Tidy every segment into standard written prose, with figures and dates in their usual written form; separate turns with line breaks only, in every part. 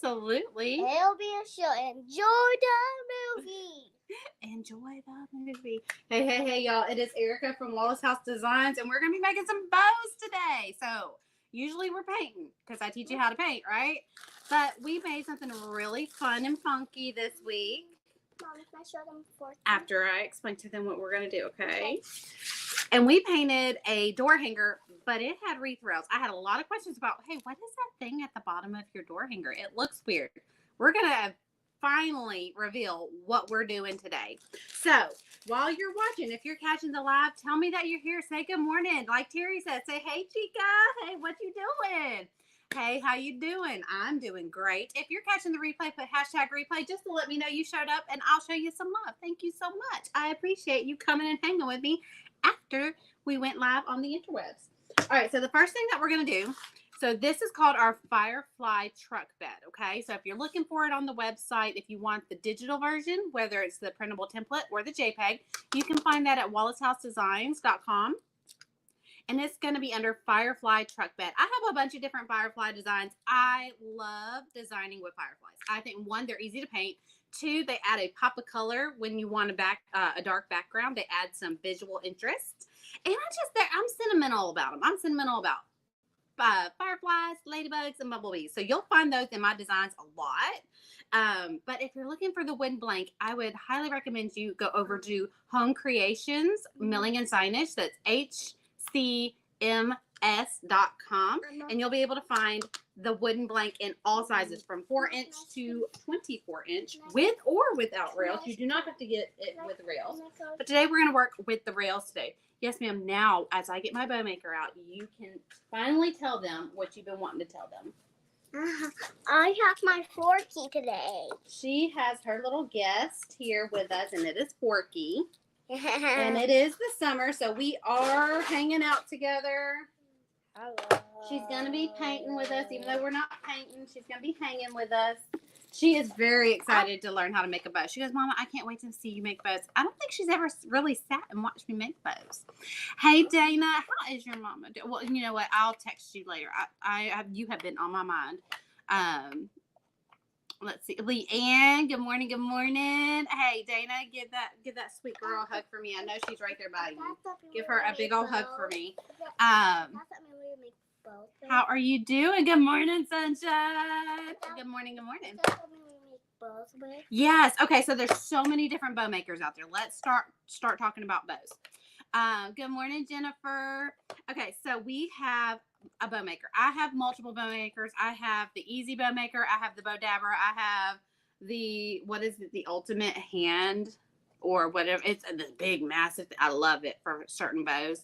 Absolutely.
It'll be a show. Enjoy the movie.
Enjoy the movie. Hey, y'all. It is Erika from Wallace House Designs, and we're going to be making some bows today. So, usually we're painting because I teach you how to paint, right? But we made something really fun and funky this week.
Mom, can I show them before?
After I explain to them what we're going to do, okay? And we painted a door hanger, but it had wreath rails. I had a lot of questions about, hey, what is that thing at the bottom of your door hanger? It looks weird. We're going to finally reveal what we're doing today. So while you're watching, if you're catching the live, tell me that you're here. Say good morning. Like Terry said, say, hey, Chica. Hey, what you doing? Hey, how you doing? I'm doing great. If you're catching the replay, put hashtag replay just to let me know you showed up, and I'll show you some love. Thank you so much. I appreciate you coming and hanging with me after we went live on the interwebs. All right, so the first thing that we're going to do, so this is called our Firefly Truck Bed, okay? So if you're looking for it on the website, if you want the digital version, whether it's the printable template or the JPEG, you can find that at wallaceHouseDesigns.com. And it's going to be under Firefly Truck Bed. I have a bunch of different Firefly designs. I love designing with Fireflies. I think, one, they're easy to paint. Two, they add a pop of color when you want a dark background. They add some visual interest. And I'm sentimental about them. I'm sentimental about fireflies, ladybugs, and bumblebees. So you'll find those in my designs a lot. But if you're looking for the wooden blank, I would highly recommend you go over to Home Creations Milling and Signage. That's HCMS.com, and you'll be able to find the wooden blank in all sizes from 4-inch to 24-inch with or without rails. You do not have to get it with rails, but today we're going to work with the rails today. Yes, ma'am. Now, as I get my bow maker out, you can finally tell them what you've been wanting to tell them.
I have my Forky today.
She has her little guest here with us, and it is Forky. And it is the summer, so we are hanging out together.
Hello.
She's going to be painting with us, even though we're not painting. She's going to be hanging with us. She is very excited to learn how to make a bow. She goes, Mama, I can't wait to see you make bows. I don't think she's ever really sat and watched me make bows. Hey, Dana, how is your mama doing? Well, you know what? I'll text you later. You have been on my mind. Let's see. Leanne, good morning, good morning. Hey, Dana, give that sweet girl a hug for me. I know she's right there by you. Give her a big old hug for me. How are you doing? Good morning, sunshine. Good morning, good morning. Yes. Okay, so there's so many different bow makers out there. Let's start talking about bows. Good morning, Jennifer. Okay, so we have a bow maker. I have multiple bow makers. I have the easy bow maker. I have the bow dabber. I have the ultimate hand or whatever. It's the big, massive. I love it for certain bows.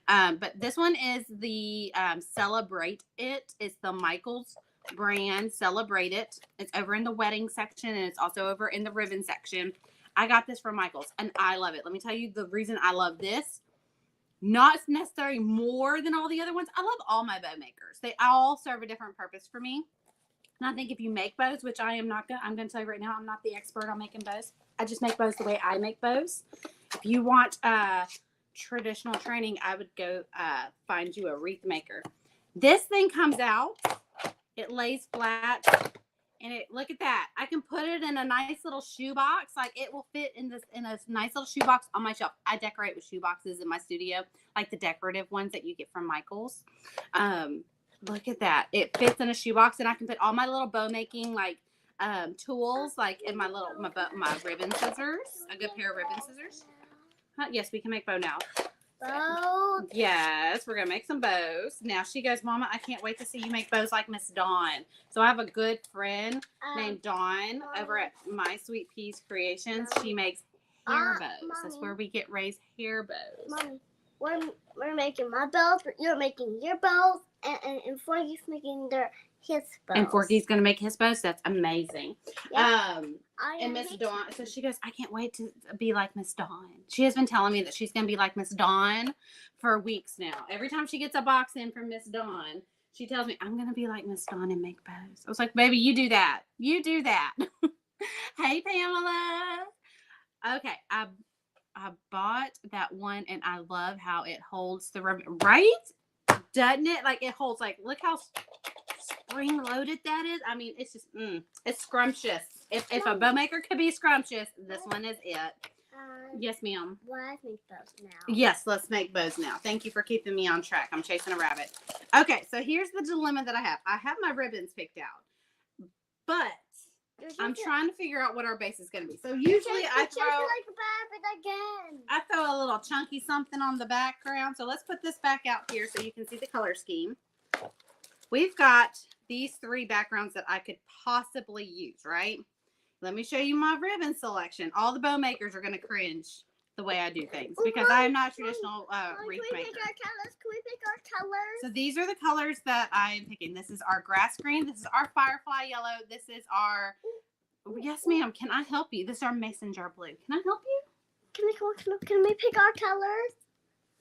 But this one is the Celebrate It. It's the Michaels brand, Celebrate It. It's over in the wedding section, and it's also over in the ribbon section. I got this from Michaels, and I love it. Let me tell you the reason I love this. Not necessarily more than all the other ones. I love all my bow makers. They all serve a different purpose for me. And I think if you make bows, which I'm going to tell you right now, I'm not the expert on making bows. I just make bows the way I make bows. If you want traditional training, I would go find you a wreath maker. This thing comes out. It lays flat. And look at that. I can put it in a nice little shoebox. Like it will fit in a nice little shoebox on my shelf. I decorate with shoeboxes in my studio, like the decorative ones that you get from Michaels. Look at that. It fits in a shoebox, and I can put all my little bow making tools, like in my ribbon scissors. A good pair of ribbon scissors. Yes, we can make bow now.
Bow.
Yes, we're gonna make some bows. Now she goes, Mama, I can't wait to see you make bows like Miss Dawn. So I have a good friend named Dawn over at My Sweet Peas Creations. She makes hair bows.
Mommy.
That's where we get Ray's hair bows.
Mommy, we're making my bows. You're making your bows, and Forky's making his bows.
And Forky's gonna make his bows. That's amazing.
Yeah.
And Miss Dawn, so she goes, I can't wait to be like Miss Dawn. She has been telling me that she's going to be like Miss Dawn for weeks now. Every time she gets a box in from Miss Dawn, she tells me, I'm going to be like Miss Dawn and make bows. I was like, baby, you do that. You do that. Hey, Pamela. Okay, I bought that one, and I love how it holds the ribbon. Right? Doesn't it? Like, it holds, like, look how spring loaded that is. I mean, it's just, it's scrumptious. If a bow maker could be scrumptious, this one is it. Yes, ma'am.
Let's make bows now.
Yes, let's make bows now. Thank you for keeping me on track. I'm chasing a rabbit. Okay, so here's the dilemma that I have. I have my ribbons picked out, but I'm trying to figure out what our base is going to be. So usually I throw a little chunky something on the background. So let's put this back out here so you can see the color scheme. We've got these 3 backgrounds that I could possibly use, right? Let me show you my ribbon selection. All the bow makers are going to cringe the way I do things because I am not a traditional wreath maker.
Can we pick our colors?
So these are the colors that I'm picking. This is our grass green. This is our firefly yellow. This is our, yes ma'am, can I help you? This is our mason jar blue. Can I help you?
Can we pick our colors?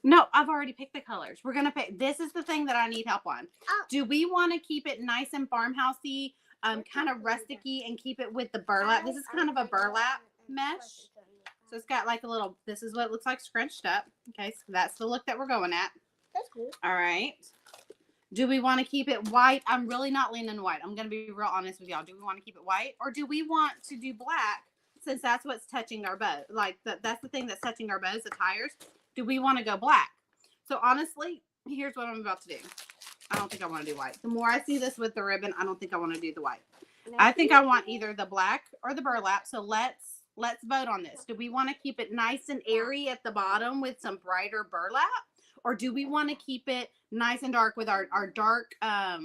No, I've already picked the colors. We're going to pick, this is the thing that I need help on. Do we want to keep it nice and farmhousey, kind of rusticy, and keep it with the burlap? This is kind of a burlap mesh. So it's got like a little, this is what it looks like scrunched up. Okay, so that's the look that we're going at.
That's cool.
All right. Do we want to keep it white? I'm really not leaning white. I'm going to be real honest with y'all. Do we want to keep it white? Or do we want to do black since that's what's touching our bow? Like, that's the thing that's touching our bows, the tires. Do we want to go black? So honestly, here's what I'm about to do. I don't think I want to do white. The more I see this with the ribbon, I don't think I want to do the white. I think I want either the black or the burlap. So let's vote on this. Do we want to keep it nice and airy at the bottom with some brighter burlap? Or do we want to keep it nice and dark with our dark, I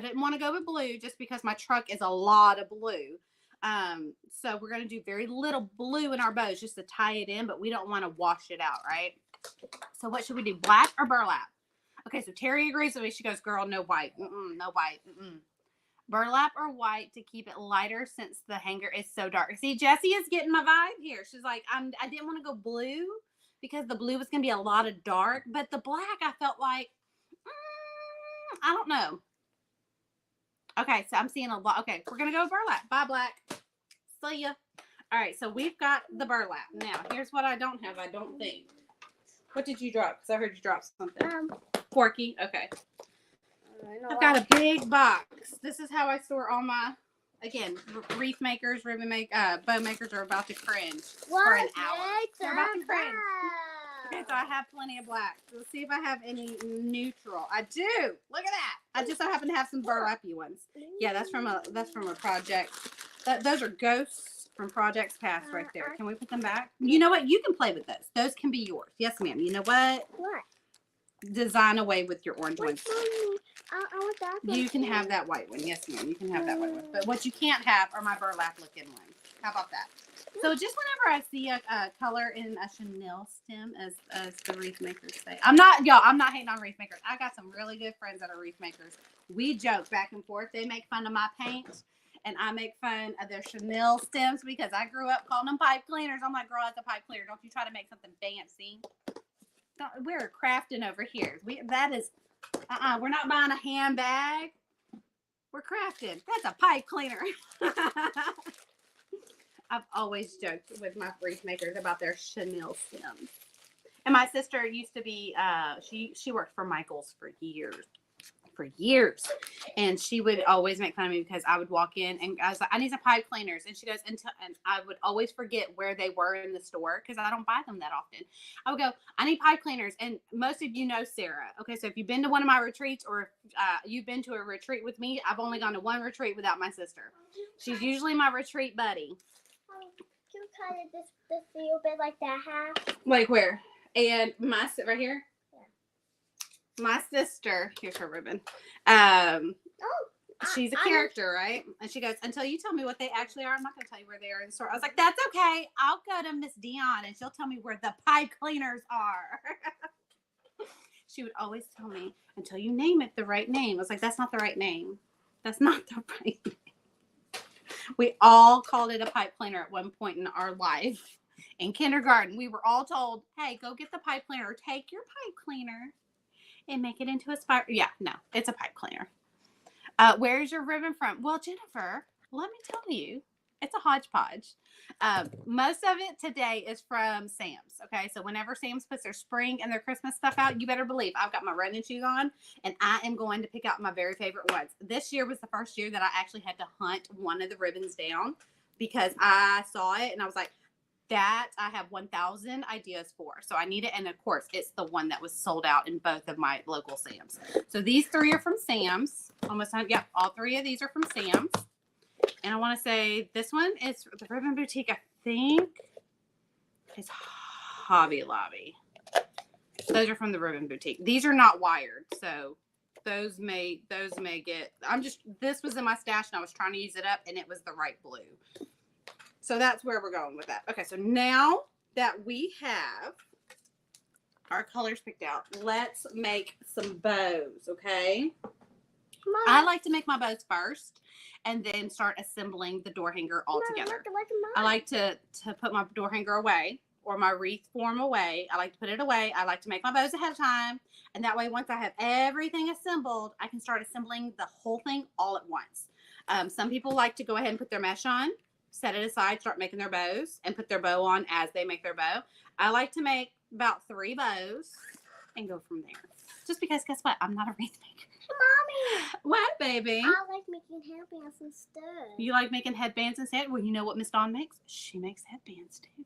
didn't want to go with blue just because my truck is a lot of blue. So we're going to do very little blue in our bows just to tie it in, but we don't want to wash it out, right? So what should we do, black or burlap? Okay, so Terry agrees with me. She goes, girl, no white. No white. Burlap or white to keep it lighter since the hanger is so dark. See, Jessie is getting my vibe here. She's like, I didn't want to go blue because the blue was going to be a lot of dark, but the black, I felt like, I don't know. Okay, so I'm seeing a lot. Okay, we're going to go with burlap. Bye, black. See ya. All right, so we've got the burlap. Now, here's what I don't have, I don't think. What did you drop? Because I heard you drop something. Porky. Okay. I've got a big box. This is how I store all my, again, wreath makers, ribbon bow makers are about to cringe for an hour. They're about to cringe. Okay, so I have plenty of black. Let's see if I have any neutral. I do. Look at that. I just so happen to have some burlappy ones. Yeah, that's from a project. Those are ghosts from projects past right there. Can we put them back? You know what? You can play with those. Those can be yours. Yes, ma'am. You know what?
What?
Design away with your orange ones.
I want that one.
You can have that white one. Yes, ma'am. You can have that white one. But what you can't have are my burlap looking ones. How about that? So just whenever I see a color in a chenille stem, as the wreath makers say, I'm not hating on wreath makers. I got some really good friends that are wreath makers. We joke back and forth. They make fun of my paint, and I make fun of their chenille stems because I grew up calling them pipe cleaners. I'm like, girl, that's a pipe cleaner. Don't you try to make something fancy. We're crafting over here. We're not buying a handbag. We're crafting. That's a pipe cleaner. I've always joked with my wreath makers about their chenille stems. And my sister used to be, she worked for Michael's for years. And she would always make fun of me because I would walk in and I was like, I need some pipe cleaners. And she goes, and I would always forget where they were in the store because I don't buy them that often. I would go, I need pipe cleaners. And most of you know Sarah. Okay, so if you've been to one of my retreats or if you've been to a retreat with me, I've only gone to one retreat without my sister. She's usually my retreat buddy.
Can you cut it this little bit like that half?
Like where? And right here? My sister, here's her ribbon. She's a character, right? And she goes, until you tell me what they actually are, I'm not going to tell you where they are in the store. I was like, that's okay. I'll go to Miss Dion and she'll tell me where the pipe cleaners are. She would always tell me, until you name it the right name. I was like, that's not the right name. That's not the right name. We all called it a pipe cleaner at one point in our life. In kindergarten, we were all told, hey, go get the pipe cleaner. Or take your pipe cleaner and make it into a spiral. Yeah, no, it's a pipe cleaner. Where's your ribbon from? Well, Jennifer, let me tell you. It's a hodgepodge. Most of it today is from Sam's. Okay, so whenever Sam's puts their spring and their Christmas stuff out, you better believe I've got my running shoes on, and I am going to pick out my very favorite ones. This year was the first year that I actually had to hunt one of the ribbons down because I saw it and I was like, that I have 1,000 ideas for. So I need it. And of course, it's the one that was sold out in both of my local Sam's. So these 3 are from Sam's. Almost time. Yep. All 3 of these are from Sam's. And I want to say this one is the Ribbon Boutique. I think it's Hobby Lobby. Those are from the Ribbon Boutique. These are not wired. So those may get, this was in my stash and I was trying to use it up and it was the right blue. So that's where we're going with that. Okay, so now that we have our colors picked out, let's make some bows, okay?
Mom.
I like to make my bows first and then start assembling the door hanger all together. I like to put my door hanger away or my wreath form away. I like to put it away. I like to make my bows ahead of time. And that way, once I have everything assembled, I can start assembling the whole thing all at once. Some people like to go ahead and put their mesh on, set it aside, start making their bows, and put their bow on as they make their bow. I like to make about 3 bows and go from there. Just because, guess what? I'm not a wreath maker.
Mommy!
What, baby?
I like making headbands instead.
You like making headbands instead? Well, you know what Miss Dawn makes? She makes headbands, too.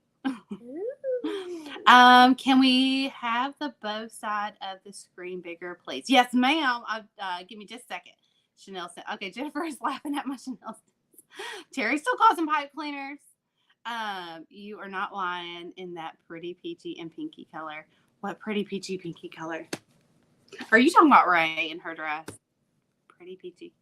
Can we have the bow side of the screen bigger, please? Yes, ma'am. Give me just a second. Chanel said, okay, Jennifer is laughing at my Chanel. Terry still calls them pipe cleaners. You are not lying in that pretty peachy and pinky color. What pretty peachy pinky color? Are you talking about Ray in her dress? Pretty peachy.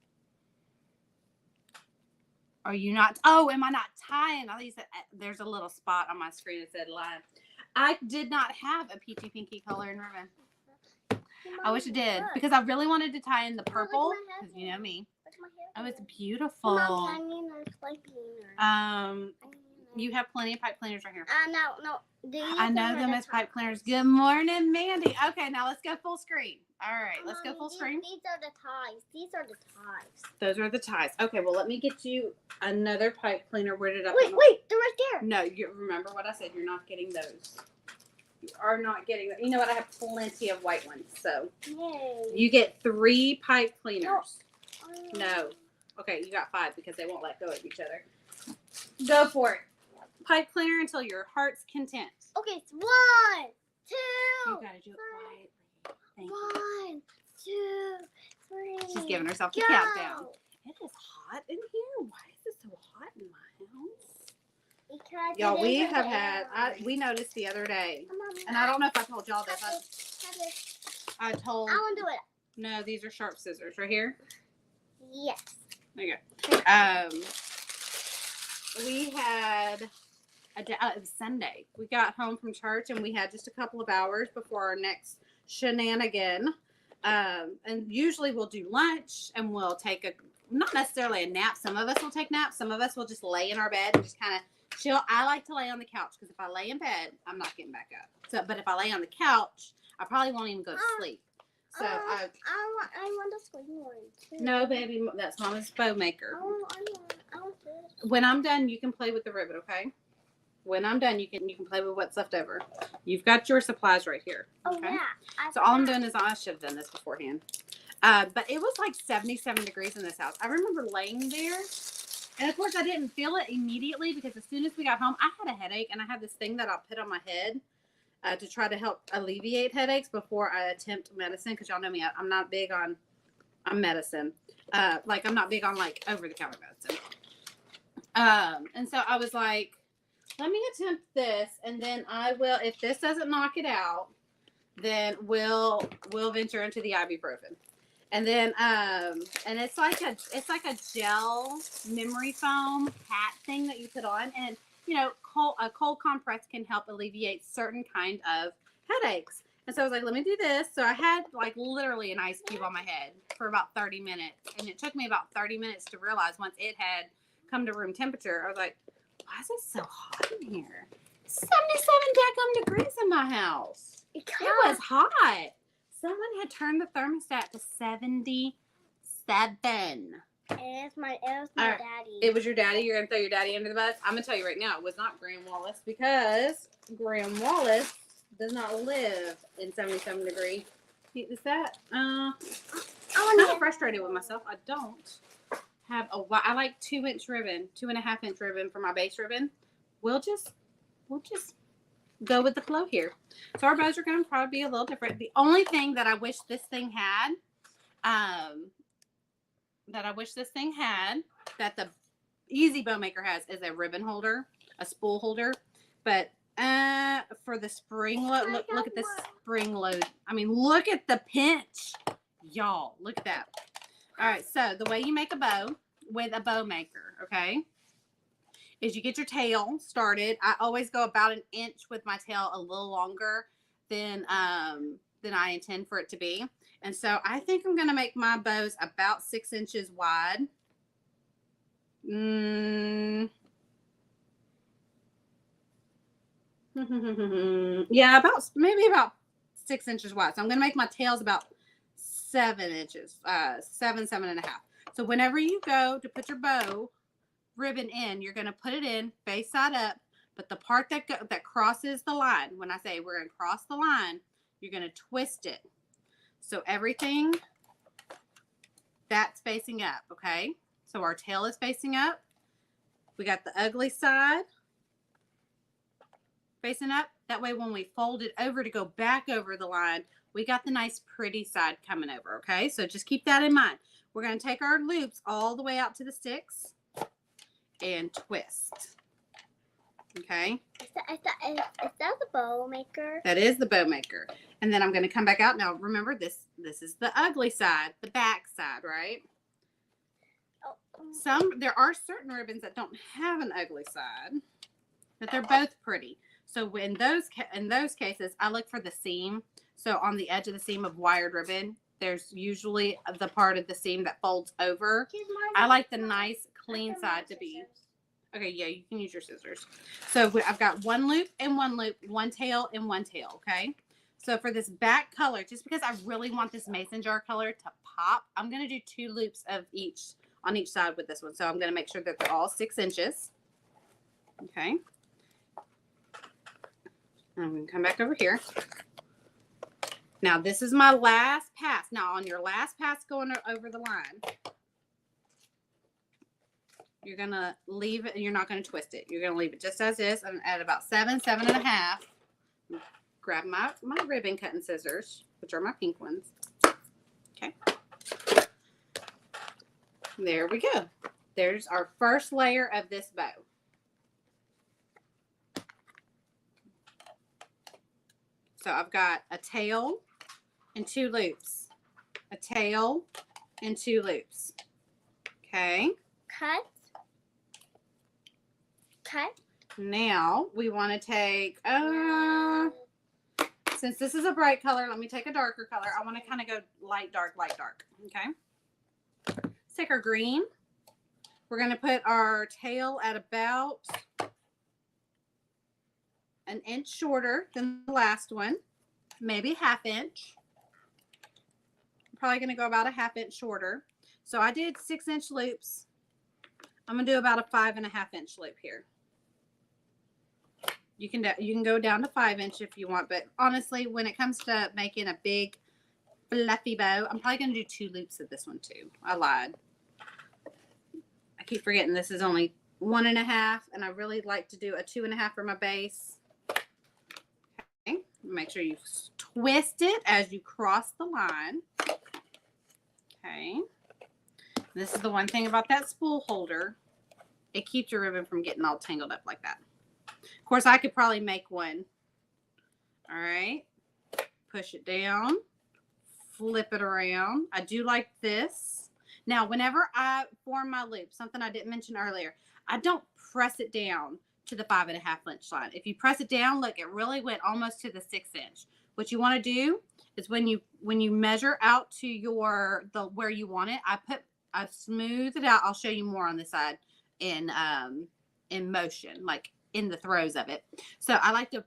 Are you not? Oh, am I not tying? I think there's a little spot on my screen that said live. I did not have a peachy pinky color in ribbon. I wish I did because I really wanted to tie in the purple because you know me. Oh, it's beautiful. You have plenty of pipe cleaners right here.
No.
I know them as pipe cleaners. Good morning, Mandy. Okay, now let's go full screen. All right, let's go full screen.
These are the ties. These are the ties.
Those are the ties. Okay, well, let me get you another pipe cleaner. Where did I
Wait, they're right there.
No, you remember what I said. You're not getting those. You are not getting them. You know what? I have plenty of white ones. So
Yay.
you get 3 pipe cleaners. No. Okay, you got 5 because they won't let go of each other. Go for it. Pipe cleaner until your heart's content.
Okay, it's 1, 2.
You gotta do it quietly. Thank you.
1, 2, 3.
She's giving herself the
go.
countdown. It is hot in here. Why is it so hot in my house?
Because
Y'all, we have had, we noticed the other day, and I don't know if I told y'all this. I told.
I want to do it.
No, these are sharp scissors right here.
Yes.
There you go. We had it was Sunday. We got home from church and we had just a couple of hours before our next shenanigan. And usually we'll do lunch and we'll take not necessarily a nap. Some of us will take naps. Some of us will just lay in our bed and just kind of chill. I like to lay on the couch because if I lay in bed, I'm not getting back up. So, but if I lay on the couch, I probably won't even go to sleep. So
I want the swing one too.
No, baby, that's Mama's bow maker.
I want this.
When I'm done, you can play with the ribbon, okay? When I'm done, you can play with what's left over. You've got your supplies right here.
Oh
okay?
yeah.
So all I'm doing is I should have done this beforehand. But it was like 77 degrees in this house. I remember laying there, and of course I didn't feel it immediately because as soon as we got home, I had a headache, and I have this thing that I'll put on my head to try to help alleviate headaches before I attempt medicine. Because y'all know me, I'm not big on medicine. Like I'm not big on like over-the-counter medicine. And so I was like, let me attempt this, and then I will. If this doesn't knock it out, then we'll venture into the ibuprofen. And then and it's like a gel memory foam hat thing that you put on, and you know, a cold compress can help alleviate certain kind of headaches. And so I was like, let me do this. So I had like literally an ice cube on my head for about 30 minutes, and it took me about 30 minutes to realize once it had come to room temperature, I was like, why is it so hot in here? 77 daggum degrees in my house. It was hot. Someone had turned the thermostat to 77.
It was my
Alright.
daddy.
It was your daddy. You're gonna throw your daddy under the bus. I'm gonna tell you right now, it was not Graham Wallace because Graham Wallace does not live in 77 degree. Is that? I'm kind of frustrated with myself. I don't have I like 2-inch ribbon, 2.5-inch ribbon for my base ribbon. We'll just go with the flow here. So our bows are going to probably be a little different. The only thing that I wish this thing had, that the Easy Bow Maker has, is a ribbon holder, a spool holder. But for the spring load, look at this spring load. I mean, look at the pinch, y'all. Look at that. All right, so the way you make a bow with a bow maker, okay, is you get your tail started. I always go about 1 inch with my tail, a little longer than I intend for it to be. And so I think I'm going to make my bows about 6 inches wide. Yeah, maybe about 6 inches wide. So I'm going to make my tails about 7 inches, 7.5. So whenever you go to put your bow ribbon in, you're going to put it in face side up, but the part that crosses the line, when I say we're going to cross the line, you're going to twist it. So everything that's facing up, okay? So our tail is facing up. We got the ugly side facing up. That way when we fold it over to go back over the line, we got the nice pretty side coming over, okay? So just keep that in mind. We're going to take our loops all the way out to the sticks and twist. Okay?
Is that the bow maker?
That is the bow maker. And then I'm going to come back out. Now, remember, this is the ugly side, the back side, right?
Oh.
There are certain ribbons that don't have an ugly side, but they're both pretty. So in those cases, I look for the seam. So on the edge of the seam of wired ribbon, there's usually the part of the seam that folds over. I like the nice clean side to be. Okay, yeah, you can use your scissors. So I've got one loop and one loop, one tail and one tail, okay? So for this back color, just because I really want this mason jar color to pop, I'm going to do 2 loops of each on each side with this one. So I'm going to make sure that they're all 6 inches. Okay. I'm going to come back over here. Now, this is my last pass. Now, on your last pass going over the line, you're going to leave it, and you're not going to twist it. You're going to leave it just as is, and at about 7.5. Grab my ribbon cutting scissors, which are my pink ones. Okay. There we go. There's our first layer of this bow. So I've got a tail and 2 loops. A tail and 2 loops. Okay.
Cut.
Now we want to take, since this is a bright color, let me take a darker color. I want to kind of go light, dark. Okay. Let's take our green. We're going to put our tail at about 1 inch shorter than the last one, maybe 1/2 inch. I'm probably going to go about a 1/2 inch shorter. So I did 6 inch loops. I'm going to do about a 5.5 inch loop here. You can go down to 5 inch if you want, but honestly, when it comes to making a big fluffy bow, I'm probably going to do 2 loops of this one too. I lied. I keep forgetting this is only 1.5, and I really like to do a 2.5 for my base. Okay, make sure you twist it as you cross the line. Okay, this is the one thing about that spool holder. It keeps your ribbon from getting all tangled up like that. Of course, I could probably make one. All right. Push it down. Flip it around. I do like this. Now, whenever I form my loop, something I didn't mention earlier, I don't press it down to the 5.5 inch line. If you press it down, look, it really went almost to the 6 inch. What you want to do is when you measure out to where you want it, I smooth it out. I'll show you more on this side in motion, like in the throes of it. So I like to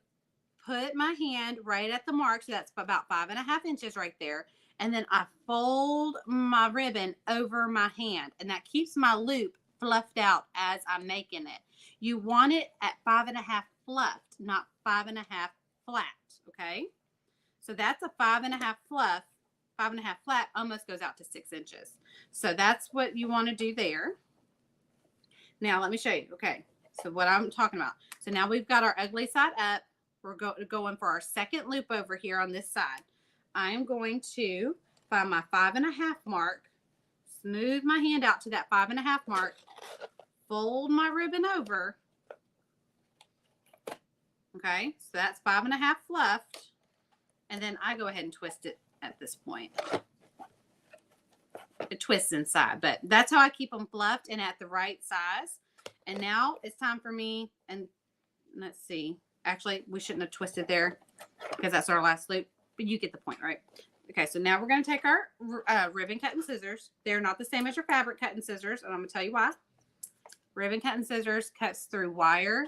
put my hand right at the mark. So that's about 5.5 inches right there. and then I fold my ribbon over my hand, and that keeps my loop fluffed out as I'm making it. You want it at 5.5 fluffed, not 5.5 flat. Okay. So that's a 5.5 fluff, 5.5 flat almost goes out to 6 inches. So that's what you want to do there. Now let me show you. Okay. So what I'm talking about. So now we've got our ugly side up. We're going for our second loop over here on this side. I'm going to find my 5.5 mark, smooth my hand out to that 5.5 mark, fold my ribbon over. Okay, so that's 5.5 fluffed. And then I go ahead and twist it at this point. It twists inside, but that's how I keep them fluffed and at the right size. And now it's time for me, and let's see. Actually, we shouldn't have twisted there because that's our last loop, but you get the point, right? Okay, so now we're going to take our ribbon cutting scissors. They're not the same as your fabric cutting scissors, and I'm going to tell you why. Ribbon cutting scissors cuts through wire,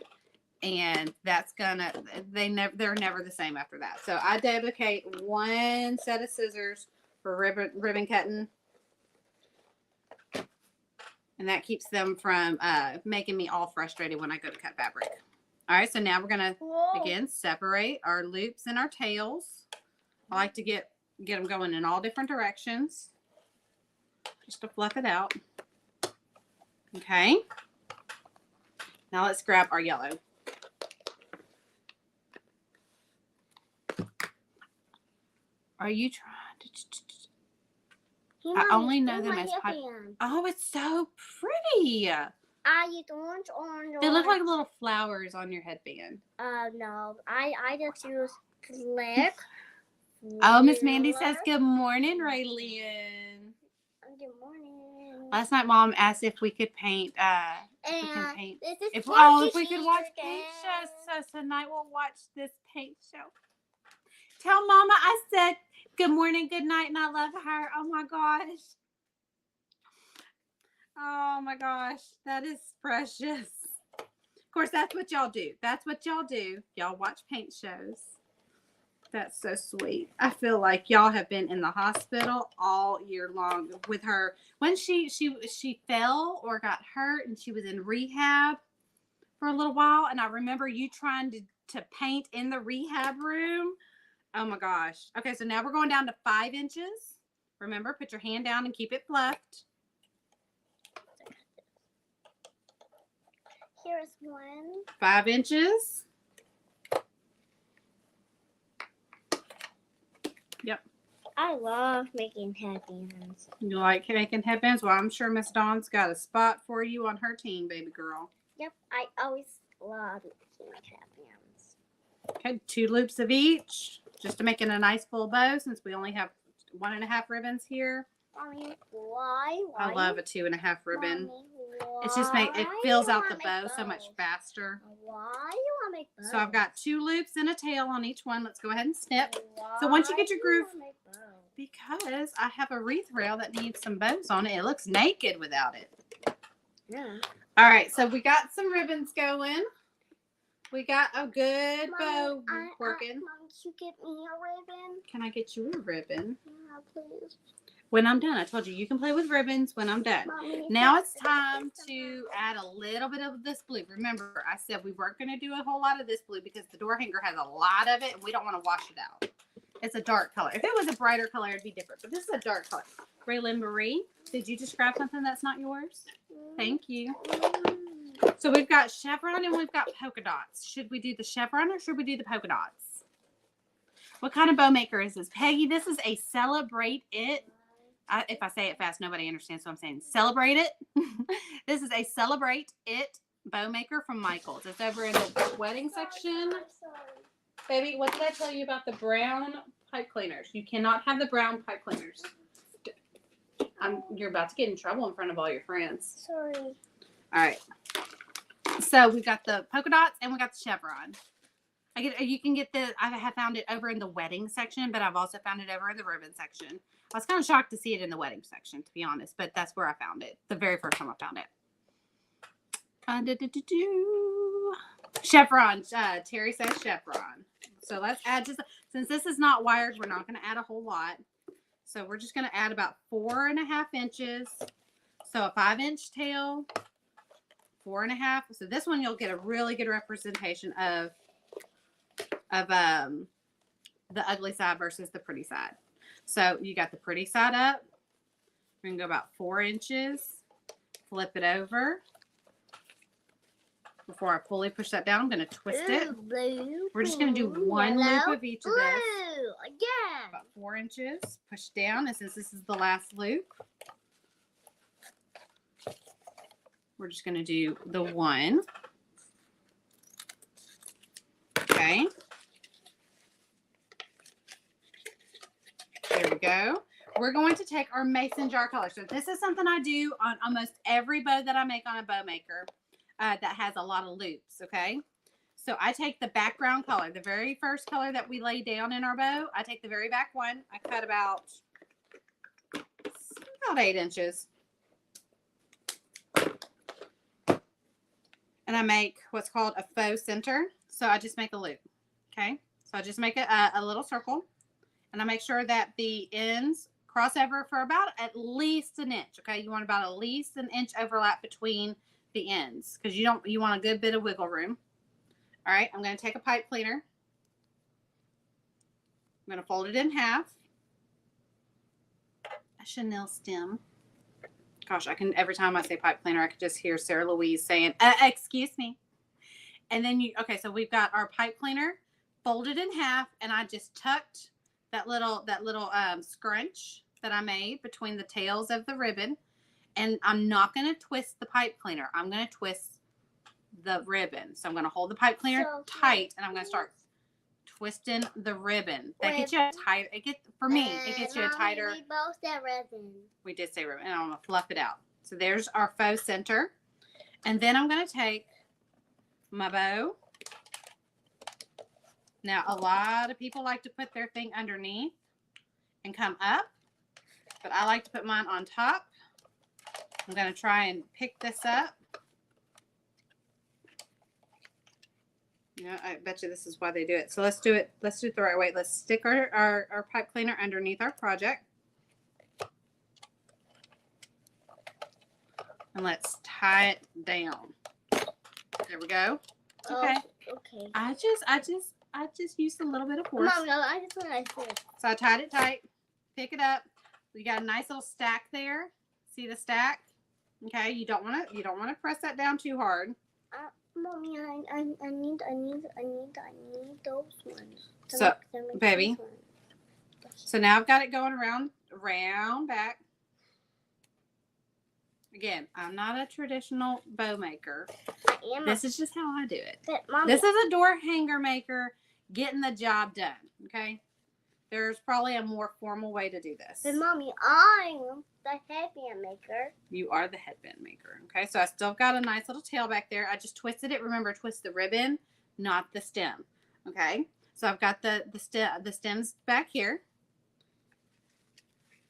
and that's gonna, they're never the same after that. So I dedicate one set of scissors for ribbon cutting, and that keeps them from making me all frustrated when I go to cut fabric. All right, so now we're gonna again separate our loops and our tails. I like to get them going in all different directions just to fluff it out. Okay. Now let's grab our yellow. Are you trying to? I only know them as hot. Oh, it's so pretty.
I use orange.
They look like little flowers on your headband.
No. I just use click.
Oh, Miss Mandy says good morning, Raylene.
Good morning.
Last night, Mom asked if we could paint.
If
we could watch paint shows. So tonight we'll watch this paint show. Tell Mama I said good morning, good night, and I love her. Oh my gosh. Oh my gosh, that is precious. Of course, that's what y'all do. That's what y'all do. Y'all watch paint shows. That's so sweet. I feel like y'all have been in the hospital all year long with her. When she fell or got hurt and she was in rehab for a little while, and I remember you trying to paint in the rehab room. Oh my gosh. Okay, so now we're going down to 5 inches. Remember, put your hand down and keep it fluffed.
Here's 1.
5 inches. Yep.
I love making headbands.
You like making headbands? Well, I'm sure Miss Dawn's got a spot for you on her team, baby girl.
Yep, I always love making headbands.
Okay, 2 loops of each, just to make it a nice full bow since we only have 1.5 ribbons here.
Mommy, why?
I love a 2.5 ribbon.
Mommy,
It's just it fills out the bow so much faster.
Why you want to make bows?
So I've got 2 loops and a tail on each one. Let's go ahead and snip. So once you get your groove, because I have a wreath rail that needs some bows on it. It looks naked without it.
Yeah.
All right, so we got some ribbons going. We got a good bow working.
Mom, can you get me a ribbon?
Can I get you a ribbon?
Yeah, please.
When I'm done. I told you can play with ribbons when I'm done.
Mommy,
Now it's time to add a little bit of this blue. Remember, I said we weren't going to do a whole lot of this blue because the door hanger has a lot of it and we don't want to wash it out. It's a dark color. If it was a brighter color, it'd be different. But this is a dark color. Raylan Marie, did you just grab something that's not yours? Thank you. So we've got chevron and we've got polka dots. Should we do the chevron or should we do the polka dots? What kind of bow maker is this? Peggy, this is a Celebrate It. If I say it fast, nobody understands, so I'm saying Celebrate It. This is a Celebrate It bow maker from Michael's. It's over in the wedding section. Baby, what did I tell you about the brown pipe cleaners? You cannot have the brown pipe cleaners. You're about to get in trouble in front of all your friends.
Sorry.
All right. So we got the polka dots and we got the chevron. You can get I have found it over in the wedding section, but I've also found it over in the ribbon section. I was kind of shocked to see it in the wedding section, to be honest, but that's where I found it. The very first time I found it. Chevron. Terry says chevron. So let's add since this is not wired, we're not going to add a whole lot. So we're just going to add about 4.5 inches. So a 5-inch tail, 4.5. So this one you'll get a really good representation of the ugly side versus the pretty side. So you got the pretty side up. We're going to go about 4 inches. Flip it over. Before I fully push that down, I'm going to twist it.
Blue,
We're just going to do one loop of each of this.
Blue, again.
About 4 inches. Push down. And since this is the last loop, we're just going to do the one. Okay. There we go. We're going to take our mason jar color. So this is something I do on almost every bow that I make on a bow maker that has a lot of loops, okay? So I take the background color, the very first color that we lay down in our bow. I take the very back one. I cut about 8 inches. And I make what's called a faux center. So I just make a loop, okay? So I just make a little circle. And I make sure that the ends cross over for about at least an inch, okay? You want about at least an inch overlap between the ends because you want a good bit of wiggle room. All right, I'm going to take a pipe cleaner. I'm going to fold it in half. A chenille stem. Gosh, every time I say pipe cleaner, I could just hear Sarah Louise saying, excuse me. And then okay, so we've got our pipe cleaner folded in half, and I just tucked that little scrunch that I made between the tails of the ribbon. And I'm not going to twist the pipe cleaner. I'm going to twist the ribbon. So I'm going to hold the pipe cleaner tight, and I'm going to start twisting the ribbon. That gets you a tight. For me, it gets you a tighter.
We both said ribbon.
We did say ribbon, and I'm going to fluff it out. So there's our faux center. And then I'm going to take my bow. Now, a lot of people like to put their thing underneath and come up, but I like to put mine on top. I'm going to try and pick this up. I bet you this is why they do it. So let's do it. Let's do it the right way. Let's stick our pipe cleaner underneath our project. And let's tie it down. There we go. Okay.
Okay.
I just used a little bit of force.
Mom, no, I just want to say.
So I tied it tight. Pick it up. We got a nice little stack there. See the stack? Okay. You don't want to press that down too hard.
Mommy, I need those ones.
So, baby. So now I've got it going around back. Again, I'm not a traditional bow maker.
I am.
This is just how I do it.
But Mommy,
this is a door hanger maker getting the job done. Okay. There's probably a more formal way to do this.
But Mommy, I'm the headband maker.
You are the headband maker. Okay. So I still got a nice little tail back there. I just twisted it. Remember, twist the ribbon, not the stem. Okay. So I've got the stems back here.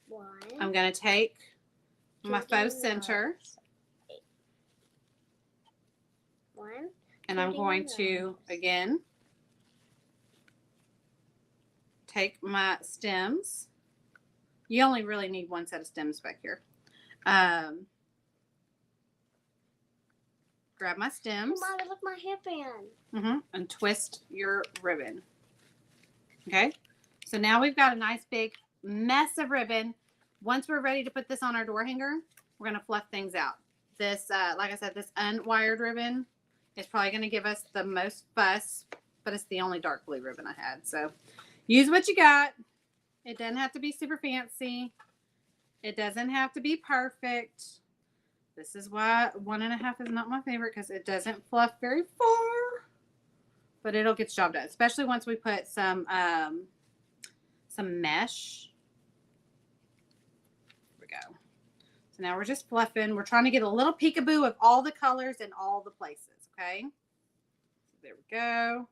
One.
I'm going to take my faux center.
One.
And I'm going to, again, take my stems. You only really need one set of stems back here. Grab my stems.
Mommy, look my headband.
And twist your ribbon. Okay. So now we've got a nice big mess of ribbon. Once we're ready to put this on our door hanger, we're going to fluff things out. This, like I said, this unwired ribbon is probably going to give us the most fuss, but it's the only dark blue ribbon I had. So use what you got. It doesn't have to be super fancy. It doesn't have to be perfect. This is why 1.5 is not my favorite, because it doesn't fluff very far, but it'll get the job done, especially once we put some mesh. Go. So now we're just fluffing. We're trying to get a little peekaboo of all the colors in all the places. Okay. So there we go.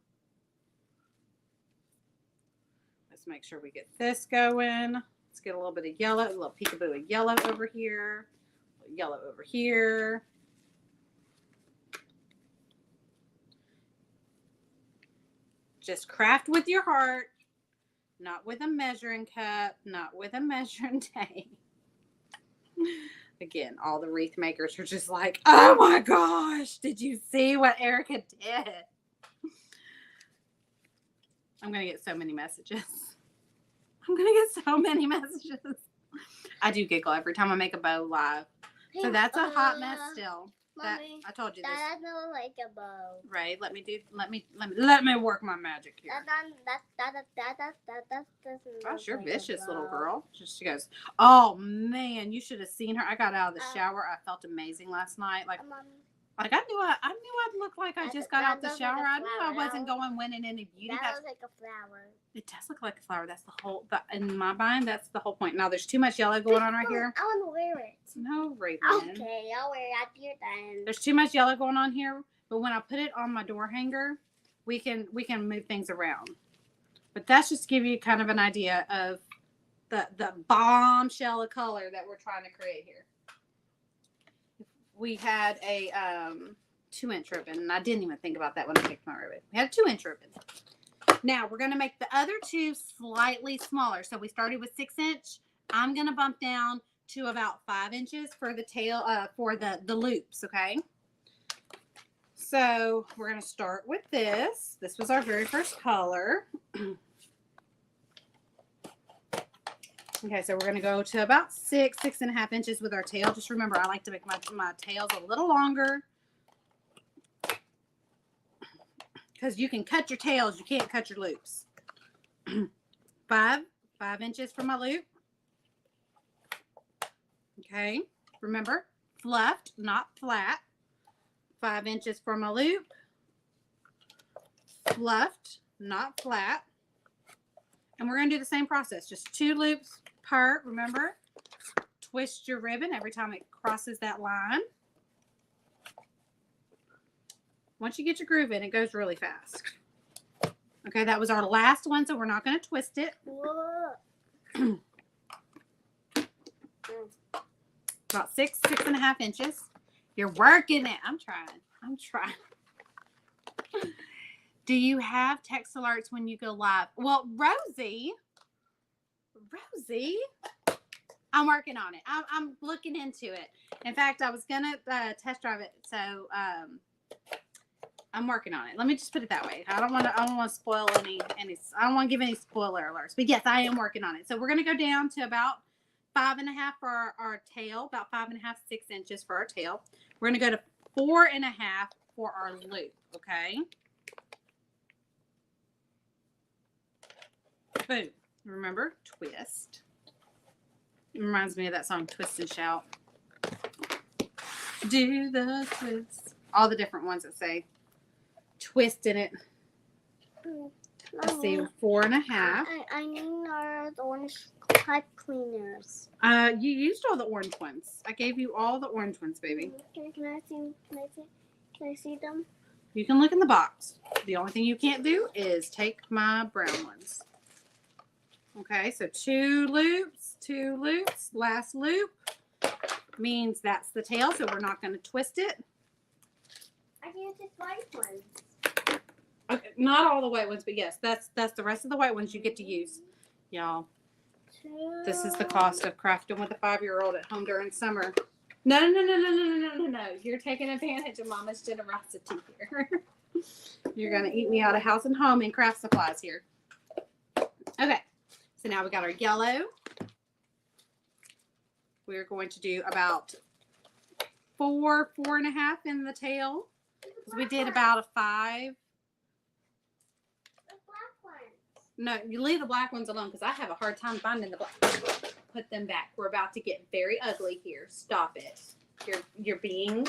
Let's make sure we get this going. Let's get a little bit of yellow, a little peekaboo of yellow over here, yellow over here. Just craft with your heart. not with a measuring cup, not with a measuring tape. Again, all the wreath makers are just like, oh my gosh, did you see what Erika did? I'm going to get so many messages. I'm going to get so many messages. I do giggle every time I make a bow live. So that's a hot mess still. That,
Mommy,
I told you this.
that doesn't like a bow.
Right, let me work my magic here.
That doesn't
Gosh, you're
like
vicious,
a
little
bow.
girl. She goes, oh man, you should have seen her. I got out of the shower. I felt amazing last night. Like I knew I'd look like I just got out the shower. I knew I wasn't going winning any beauty.
That looks like a flower.
It does look like a flower. That's the whole. In my mind, that's the whole point. Now there's too much yellow going on right here.
I want to wear it.
No, Raven.
Okay, I'll wear it after you're done.
There's too much yellow going on here. But when I put it on my door hanger, we can move things around. But that's just to give you kind of an idea of the bombshell of color that we're trying to create here. We had a 2-inch ribbon, and I didn't even think about that when I picked my ribbon. We had a 2-inch ribbon. Now we're going to make the other two slightly smaller. So we started with 6-inch. I'm going to bump down to about 5 inches for the tail, for the loops. Okay. So we're going to start with this. This was our very first color. Okay, so we're going to go to about 6.5 inches with our tail. Just remember, I like to make my tails a little longer. Because you can cut your tails, you can't cut your loops. 5 inches for my loop. Okay, remember, fluffed, not flat. 5 inches for my loop. Fluffed, not flat. And we're going to do the same process, just 2 loops per, remember, twist your ribbon every time it crosses that line. Once you get your groove in, it goes really fast. Okay, that was our last one, so we're not going to twist it. About 6.5 inches. You're working it. I'm trying. Do you have text alerts when you go live? Well, Rosie, I'm working on it. I'm looking into it. In fact, I was gonna test drive it, so I'm working on it. Let me just put it that way. I don't want to spoil any. I don't want to give any spoiler alerts. But yes, I am working on it. So we're gonna go down to about 5.5 for our tail. About 5.5, 6 inches for our tail. We're gonna go to 4.5 for our loop. Okay. Boom. Remember, twist. It reminds me of that song, Twist and Shout. Do the twist. All the different ones that say twist in it. Let's see, 4.5.
I need the orange pipe cleaners.
You used all the orange ones. I gave you all the orange ones, baby.
Can I see them?
You can look in the box. The only thing you can't do is take my brown ones. Okay, so 2 loops, last loop means that's the tail, so we're not going to twist it.
I can't take white ones.
Okay, not all the white ones, but yes, that's the rest of the white ones you get to use. Y'all, this is the cost of crafting with a 5-year-old at home during summer. No. You're taking advantage of Mama's generosity here. You're going to eat me out of house and home and craft supplies here. Okay. So now we got our yellow. We're going to do about 4.5 in the tail. We did about a 5.
The black ones.
No, you leave the black ones alone because I have a hard time finding the black ones. Put them back. We're about to get very ugly here. Stop it. You're being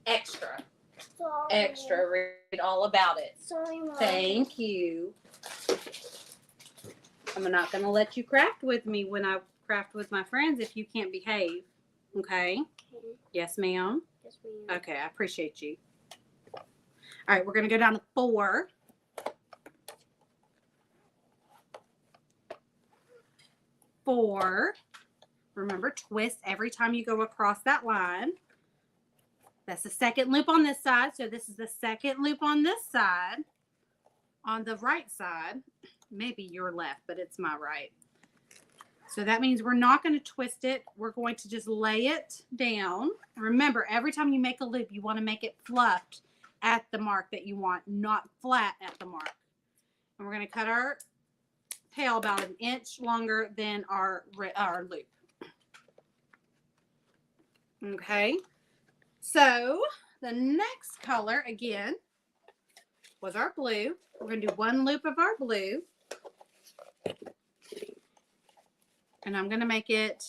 extra.
Sorry.
Extra. Read all about it.
Sorry, Mom.
Thank you. I'm not going to let you craft with me when I craft with my friends if you can't behave. Okay? Yes, ma'am?
Yes, ma'am.
Okay, I appreciate you. All right, we're going to go down to 4. 4. Remember, twist every time you go across that line. That's the second loop on this side. So this is the second loop on this side. on the right side, maybe your left, but it's my right. So that means we're not going to twist it. We're going to just lay it down. Remember, every time you make a loop, you want to make it fluffed at the mark that you want, not flat at the mark. And we're going to cut our tail about an inch longer than our loop. Okay. So the next color, again, was our blue. We're going to do one loop of our blue. And I'm going to make it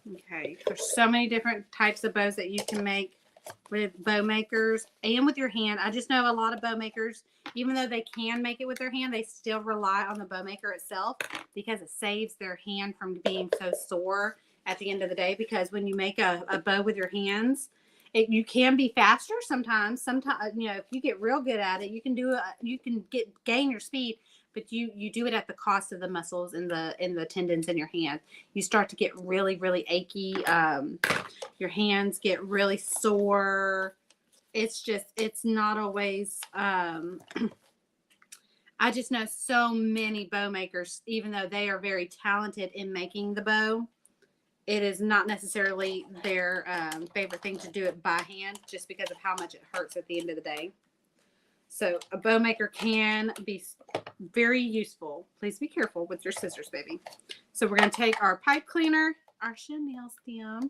okay. There's so many different types of bows that you can make with bow makers and with your hand. I just know a lot of bow makers, even though they can make it with their hand, they still rely on the bow maker itself because it saves their hand from being so sore at the end of the day. Because when you make a bow with your hands, you can be faster sometimes. Sometimes, you know, if you get real good at it, you can do it. You can gain your speed, but you do it at the cost of the muscles in the tendons in your hand. You start to get really, really achy. Your hands get really sore. It's not always. I just know so many bow makers, even though they are very talented in making the bow, it is not necessarily their favorite thing to do it by hand just because of how much it hurts at the end of the day. So a bow maker can be very useful. Please be careful with your scissors, baby. So we're going to take our pipe cleaner, our chenille stem.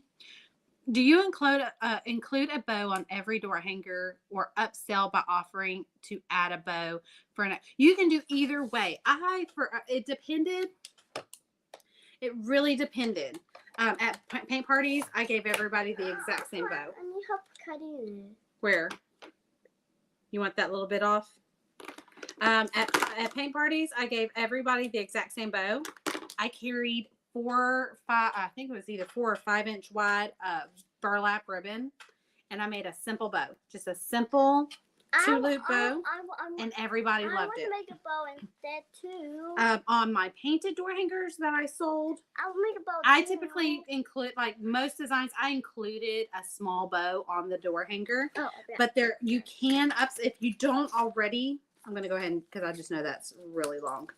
Do you include a bow on every door hanger or upsell by offering to add a bow for an? You can do either way. It depended. It really depended. At paint parties, I gave everybody the exact same bow.
I need help cutting it.
Where? You want that little bit off? At paint parties, I gave everybody the exact same bow. I carried 4, 5, I think it was either 4 or 5 inch wide burlap ribbon, and I made a simple bow, just a simple 2-loop bow, and everybody loved it.
I want to make a bow instead too.
On my painted door hangers that I sold,
I'll make a bow too.
I typically include, like most designs, I included a small bow on the door hanger. Oh, yeah. But you can if you don't already. I'm going to go ahead because I just know that's really long.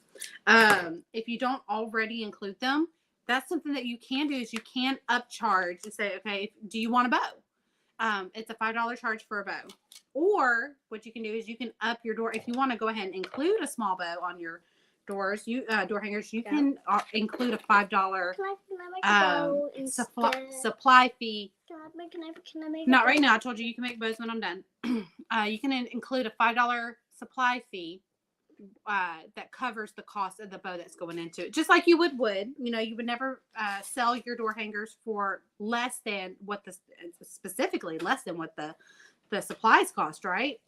If you don't already include them, that's something that you can do is you can upcharge and say, okay, do you want a bow? It's a $5 charge for a bow. Or what you can do is you can up your door. If you want to go ahead and include a small bow on your doors, door hangers, you can include a $5 supply fee.
Can I make
Not right now. I told you you can make bows when I'm done. You can include a $5 supply fee that covers the cost of the bow that's going into it. Just like you would wood. You know, you would never sell your door hangers for less than what the supplies cost, right?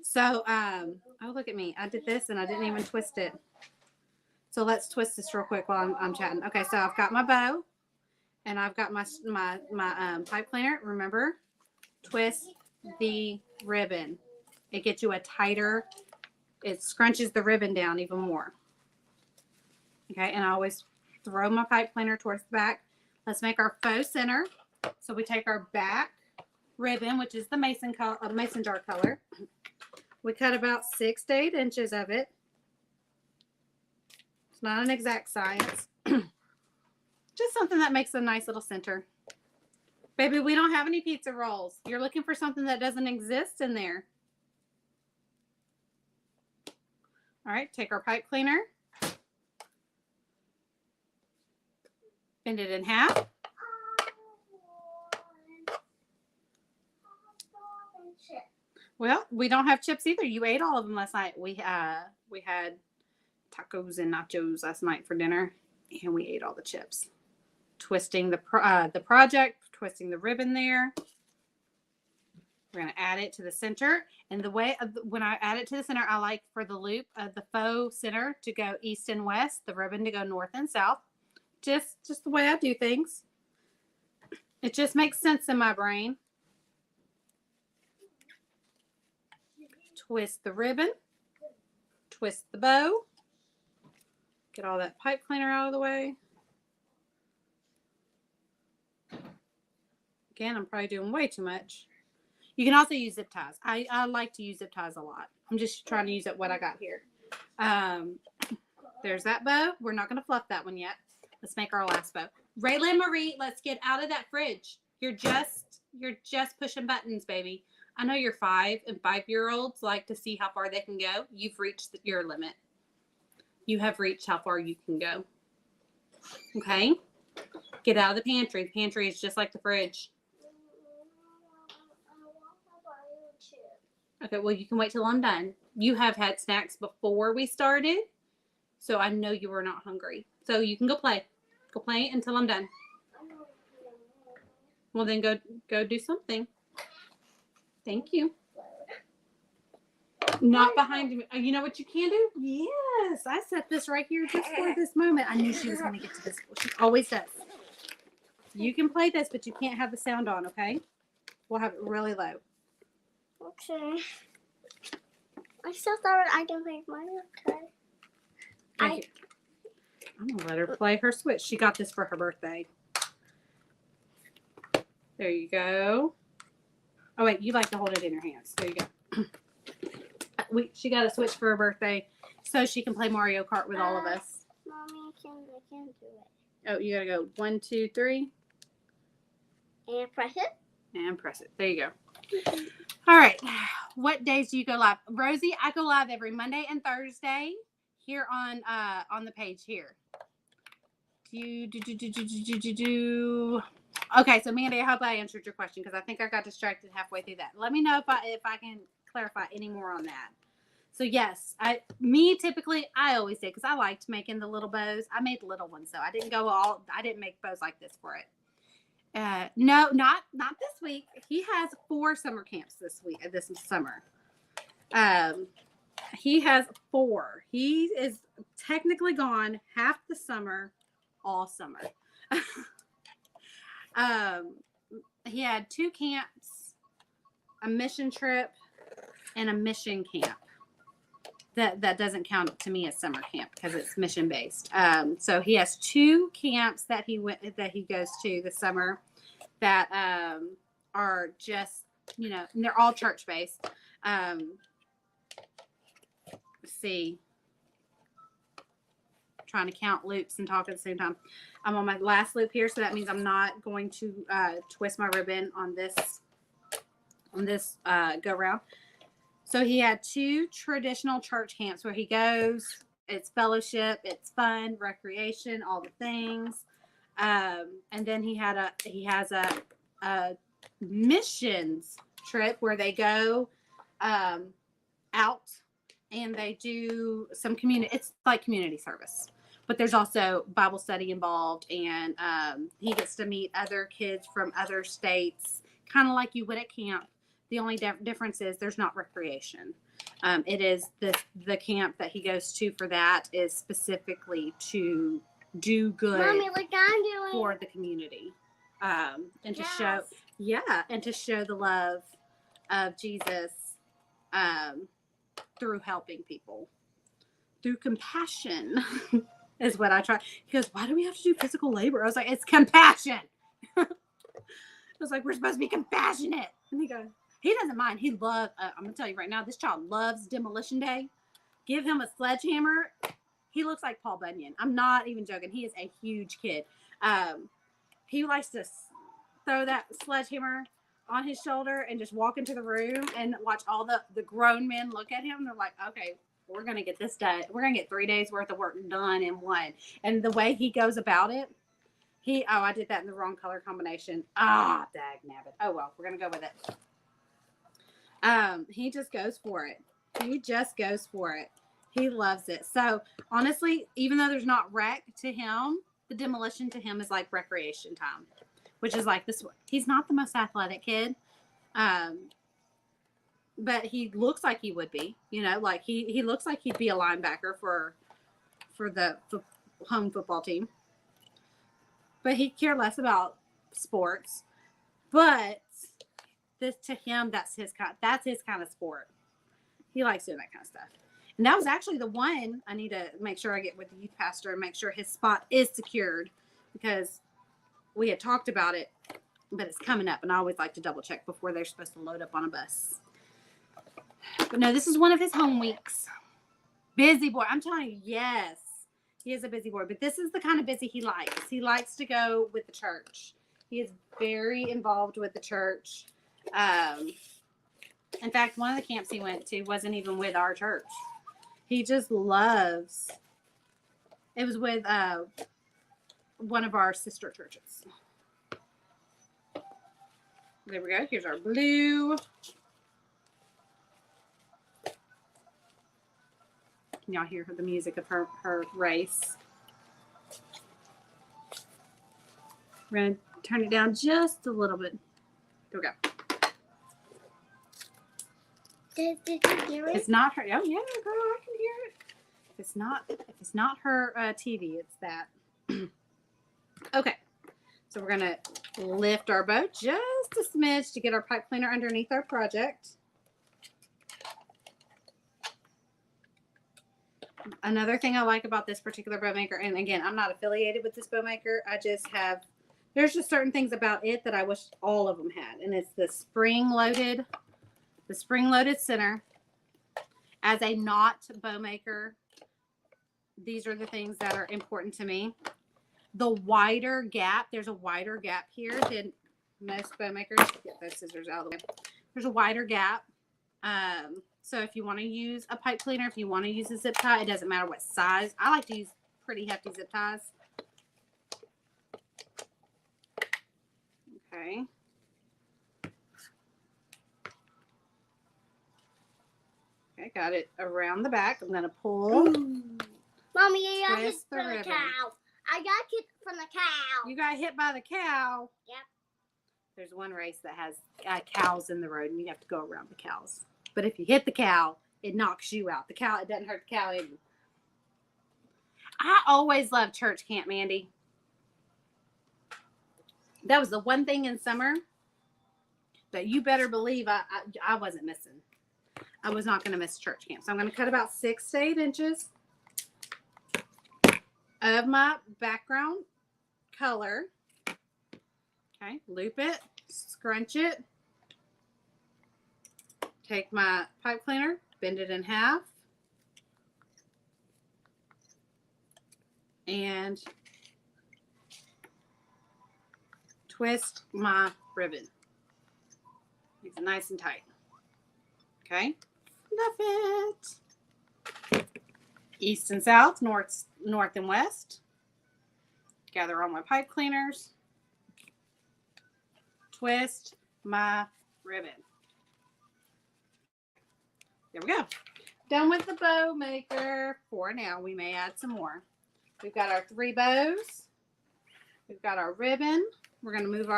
So, oh, look at me. I did this and I didn't even twist it. So let's twist this real quick while I'm chatting. Okay, so I've got my bow and I've got my pipe cleaner. Remember, twist the ribbon. It gets you a tighter, it scrunches the ribbon down even more. Okay, and I always throw my pipe cleaner towards the back. Let's make our faux center. So we take our back ribbon, which is the mason jar color. We cut about 6 to 8 inches of it. It's not an exact science. Just something that makes a nice little center. Baby, we don't have any pizza rolls. You're looking for something that doesn't exist in there. All right, take our pipe cleaner. Bend it in half. Well, we don't have chips either. You ate all of them last night. We had tacos and nachos last night for dinner, and we ate all the chips. Twisting the project, twisting the ribbon there. We're going to add it to the center. And the way when I add it to the center, I like for the loop of the faux center to go east and west, the ribbon to go north and south. Just the way I do things. It just makes sense in my brain. Twist the ribbon. Twist the bow. Get all that pipe cleaner out of the way. Again, I'm probably doing way too much. You can also use zip ties. I like to use zip ties a lot. I'm just trying to use it what I got here. There's that bow. We're not going to fluff that one yet. Let's make our last bow. Raylan Marie, let's get out of that fridge. You're just pushing buttons, baby. I know you're 5 and 5-year-olds like to see how far they can go. You've reached your limit. You have reached how far you can go. Okay? Get out of the pantry. The pantry is just like the fridge. Okay, well, you can wait till I'm done. You have had snacks before we started, so I know you were not hungry. So you can go play. Go play until I'm done. Well, then go do something. Thank you. Not behind me. You know what you can do? Yes, I set this right here just for this moment. I knew she was going to get to this. She always does. You can play this, but you can't have the sound on, okay? We'll have it really low.
Okay. I still thought I can play mine. Okay.
I'm going to let her play her Switch. She got this for her birthday. There you go. Oh, wait. You like to hold it in your hands. There you go. She got a Switch for her birthday so she can play Mario Kart with all of us.
Mommy, I can't do it.
Oh, you got to go 1, 2, 3.
And press it.
And press it. There you go. All right. What days do you go live? Rosie, I go live every Monday and Thursday here on the page here. Okay, so Mandy, I hope I answered your question because I think I got distracted halfway through that. Let me know if I can clarify any more on that. So yes, I always did because I liked making the little bows. I made little ones though. I didn't make bows like this for it. No, not this week. He has 4 summer camps this summer. He has 4. He is technically gone half the summer, all summer. He had 2 camps, a mission trip, and a mission camp. That doesn't count to me as summer camp because it's mission based. So he has 2 camps that he goes to this summer that are just, and they're all church based. Let's see. Trying to count loops and talk at the same time. I'm on my last loop here, so that means I'm not going to twist my ribbon on this go round. So he had 2 traditional church camps where he goes. It's fellowship, it's fun, recreation, all the things. And then he has a missions trip where they go out and they do some community. It's like community service, but there's also Bible study involved, and he gets to meet other kids from other states, kind of like you would at camp. The only difference is there's not recreation. It is the camp that he goes to for that is specifically to do good,
Mommy, like I'm doing.
For the community, and to show the love of Jesus through helping people, through compassion is what I try. He goes, why do we have to do physical labor? I was like, it's compassion. I was like, we're supposed to be compassionate. And he goes, he doesn't mind. He loves, I'm going to tell you right now, this child loves Demolition Day. Give him a sledgehammer. He looks like Paul Bunyan. I'm not even joking. He is a huge kid. He likes to throw that sledgehammer on his shoulder and just walk into the room and watch all the grown men look at him. They're like, okay, we're going to get this done. We're going to get 3 days worth of work done in one. And the way he goes about it, I did that in the wrong color combination. Dag nabbit. Oh, well, we're going to go with it. He just goes for it. He loves it. So honestly, even though there's not rec to him, the demolition to him is like recreation time, which is like this. He's not the most athletic kid. But he looks like he would be, like he looks like he'd be a linebacker for the home football team. But he cared less about sports. But this to him, that's his kind of sport. He likes doing that kind of stuff. And that was actually the one I need to make sure I get with the youth pastor and make sure his spot is secured, because we had talked about it, but it's coming up, and I always like to double check before they're supposed to load up on a bus. But no, this is one of his home weeks. Busy boy. I'm telling you, yes, he is a busy boy, but this is the kind of busy he likes. He likes to go with the church. He is very involved with the church. In fact, one of the camps he went to wasn't even with our church. He just loves. It was with one of our sister churches. There we go. Here's our blue. Can y'all hear the music of her race? We're going to turn it down just a little bit. There we go.
Did you hear it?
It's not her. Oh, yeah, girl, I can hear it. If it's not her TV, it's that. Okay. So we're going to lift our boat just a smidge to get our pipe cleaner underneath our project. Another thing I like about this particular bow maker, and again, I'm not affiliated with this bow maker. I just have, there's just certain things about it that I wish all of them had. And it's the spring-loaded center. As a knot bow maker, these are the things that are important to me. The wider gap, there's a wider gap here than most bow makers. Get those scissors out of the way. There's a wider gap. So if you want to use a pipe cleaner, if you want to use a zip tie, it doesn't matter what size. I like to use pretty hefty zip ties. Okay. Okay, got it around the back. I'm going to pull.
Ooh. Mommy, I got hit
Twist the
from the
ribbon.
cow. I got hit from the cow.
You got hit by the cow.
Yep.
There's one race that has cows in the road, and you have to go around the cows. But if you hit the cow, it knocks you out. The cow, it doesn't hurt the cow either. I always loved church camp, Mandy. That was the one thing in summer that you better believe I wasn't missing. I was not going to miss church camp. So I'm going to cut about 6 to 8 inches of my background color. Okay, loop it, scrunch it. Take my pipe cleaner, bend it in half, and twist my ribbon. Make it nice and tight. Okay, fluff it. East and south, north and west. Gather all my pipe cleaners. Twist my ribbon. There we go. Done with the bow maker for now. We may add some more. We've got our 3 bows. We've got our ribbon. We're going to move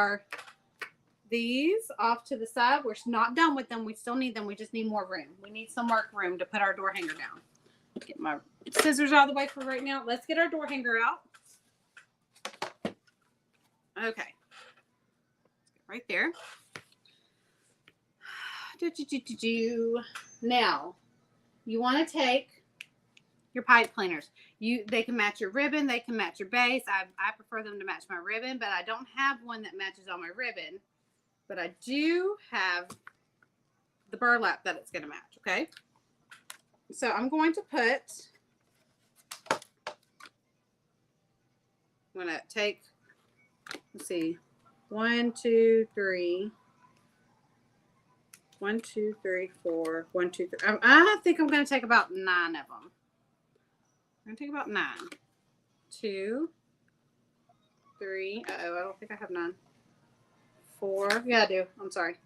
these off to the side. We're not done with them. We still need them. We just need more room. We need some work room to put our door hanger down. Get my scissors out of the way for right now. Let's get our door hanger out. Okay. Right there. Now, you want to take your pipe cleaners. They can match your ribbon. They can match your base. I prefer them to match my ribbon, but I don't have one that matches on my ribbon. But I do have the burlap that it's going to match, okay? So I'm going to take, let's see, 1, 2, 3. 1, 2, 3, 4. 1, 2, 3. I think I'm going to take about 9 of them. I'm going to take about 9. 2, 3. Uh-oh, I don't think I have 9. 4. Yeah, I do. I'm sorry.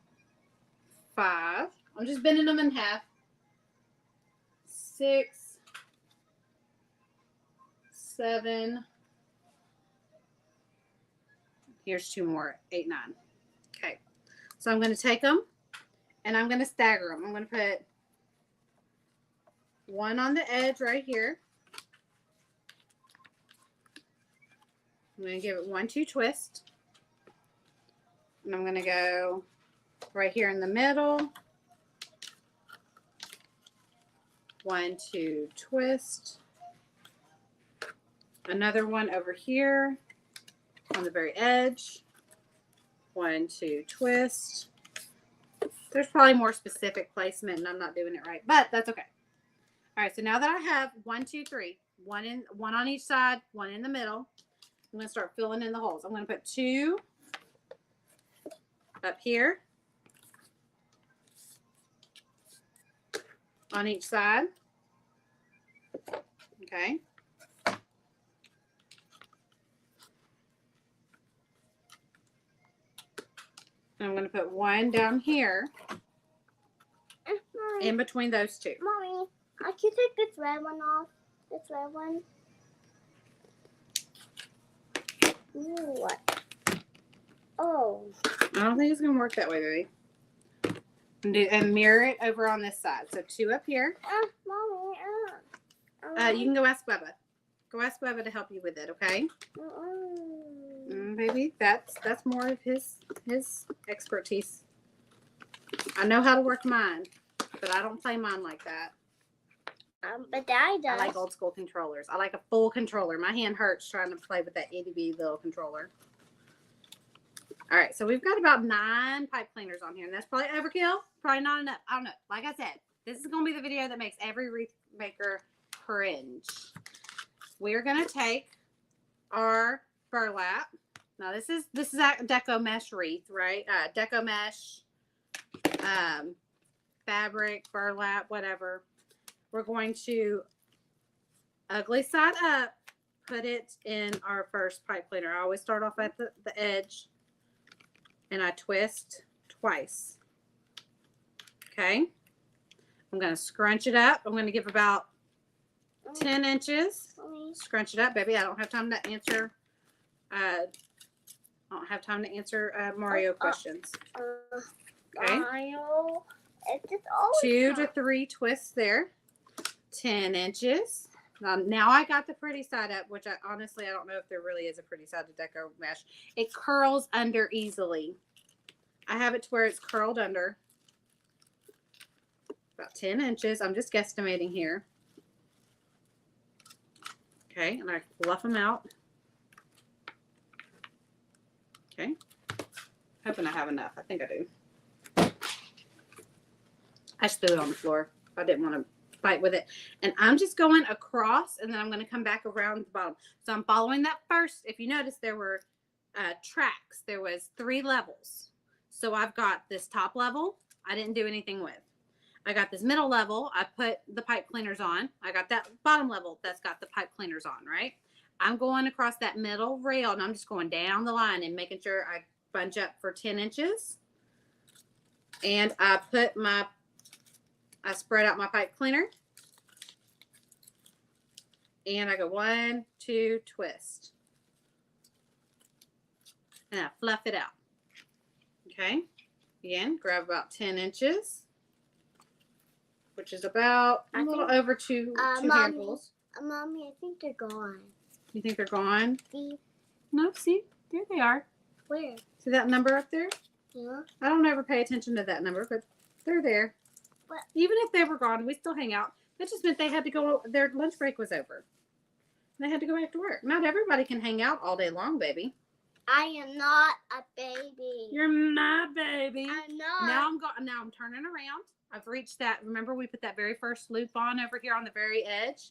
5. I'm just bending them in half. 6, 7. Here's 2 more. 8, 9. Okay. So I'm going to take them and I'm going to stagger them. I'm going to put 1 on the edge right here. I'm going to give it 1, 2 twist. And I'm going to go right here in the middle. 1, 2, twist. Another one over here on the very edge. 1, 2, twist. There's probably more specific placement and I'm not doing it right, but that's okay. All right, so now that I have 1, 2, 3, one on each side, one in the middle, I'm going to start filling in the holes. I'm going to put 2 up here on each side. Okay. And I'm going to put 1 down here
Mommy,
in between those 2.
Mommy, I can take this red one off. This red one. Ooh, what? Oh.
I don't think it's going to work that way, baby. And mirror it over on this side. So 2 up here.
Mommy.
You can go ask Bubba. Go ask Bubba to help you with it, okay? Baby, that's more of his expertise. I know how to work mine, but I don't play mine like that.
But Daddy does.
I like old school controllers. I like a full controller. My hand hurts trying to play with that itty bitty little controller. All right, so we've got about 9 pipe cleaners on here, and that's probably overkill. Probably not enough. I don't know. Like I said, this is going to be the video that makes every wreath maker cringe. We're going to take our burlap. Now this is a deco mesh wreath, right? Deco mesh, fabric, burlap, whatever. We're going to ugly side up, put it in our first pipe cleaner. I always start off at the edge and I twist twice. Okay. I'm going to scrunch it up. I'm going to give about 10 inches. Scrunch it up, baby. I don't have time to answer Mario questions. Okay.
Mario. It's just
2 to 3 twists there. 10 inches. Now I got the pretty side up, which I honestly don't know if there really is a pretty side to deco mesh. It curls under easily. I have it to where it's curled under about 10 inches. I'm just guesstimating here. Okay, and I fluff them out. Okay. Hoping I have enough. I think I do. I just threw it on the floor. I didn't want to fight with it. And I'm just going across, and then I'm going to come back around the bottom. So I'm following that first. If you notice, there were tracks. There was 3 levels. So I've got this top level I didn't do anything with. I got this middle level. I put the pipe cleaners on. I got that bottom level that's got the pipe cleaners on, right? I'm going across that middle rail, and I'm just going down the line and making sure I bunch up for 10 inches. And I spread out my pipe cleaner. And I go 1, 2, twist. And I fluff it out. Okay. Again, grab about 10 inches. Which is about a little over two handfuls.
Mommy, I think they're gone.
You think they're gone?
See?
No, see? There they are.
Where?
See that number up there?
Yeah.
I don't ever pay attention to that number, but they're there.
What?
Even if they were gone, we still hang out. That just meant they had to go, their lunch break was over. They had to go back to work. Not everybody can hang out all day long, baby.
I am not a baby.
You're my baby.
I'm not.
Now I'm turning around. I've reached that. Remember, we put that very first loop on over here on the very edge.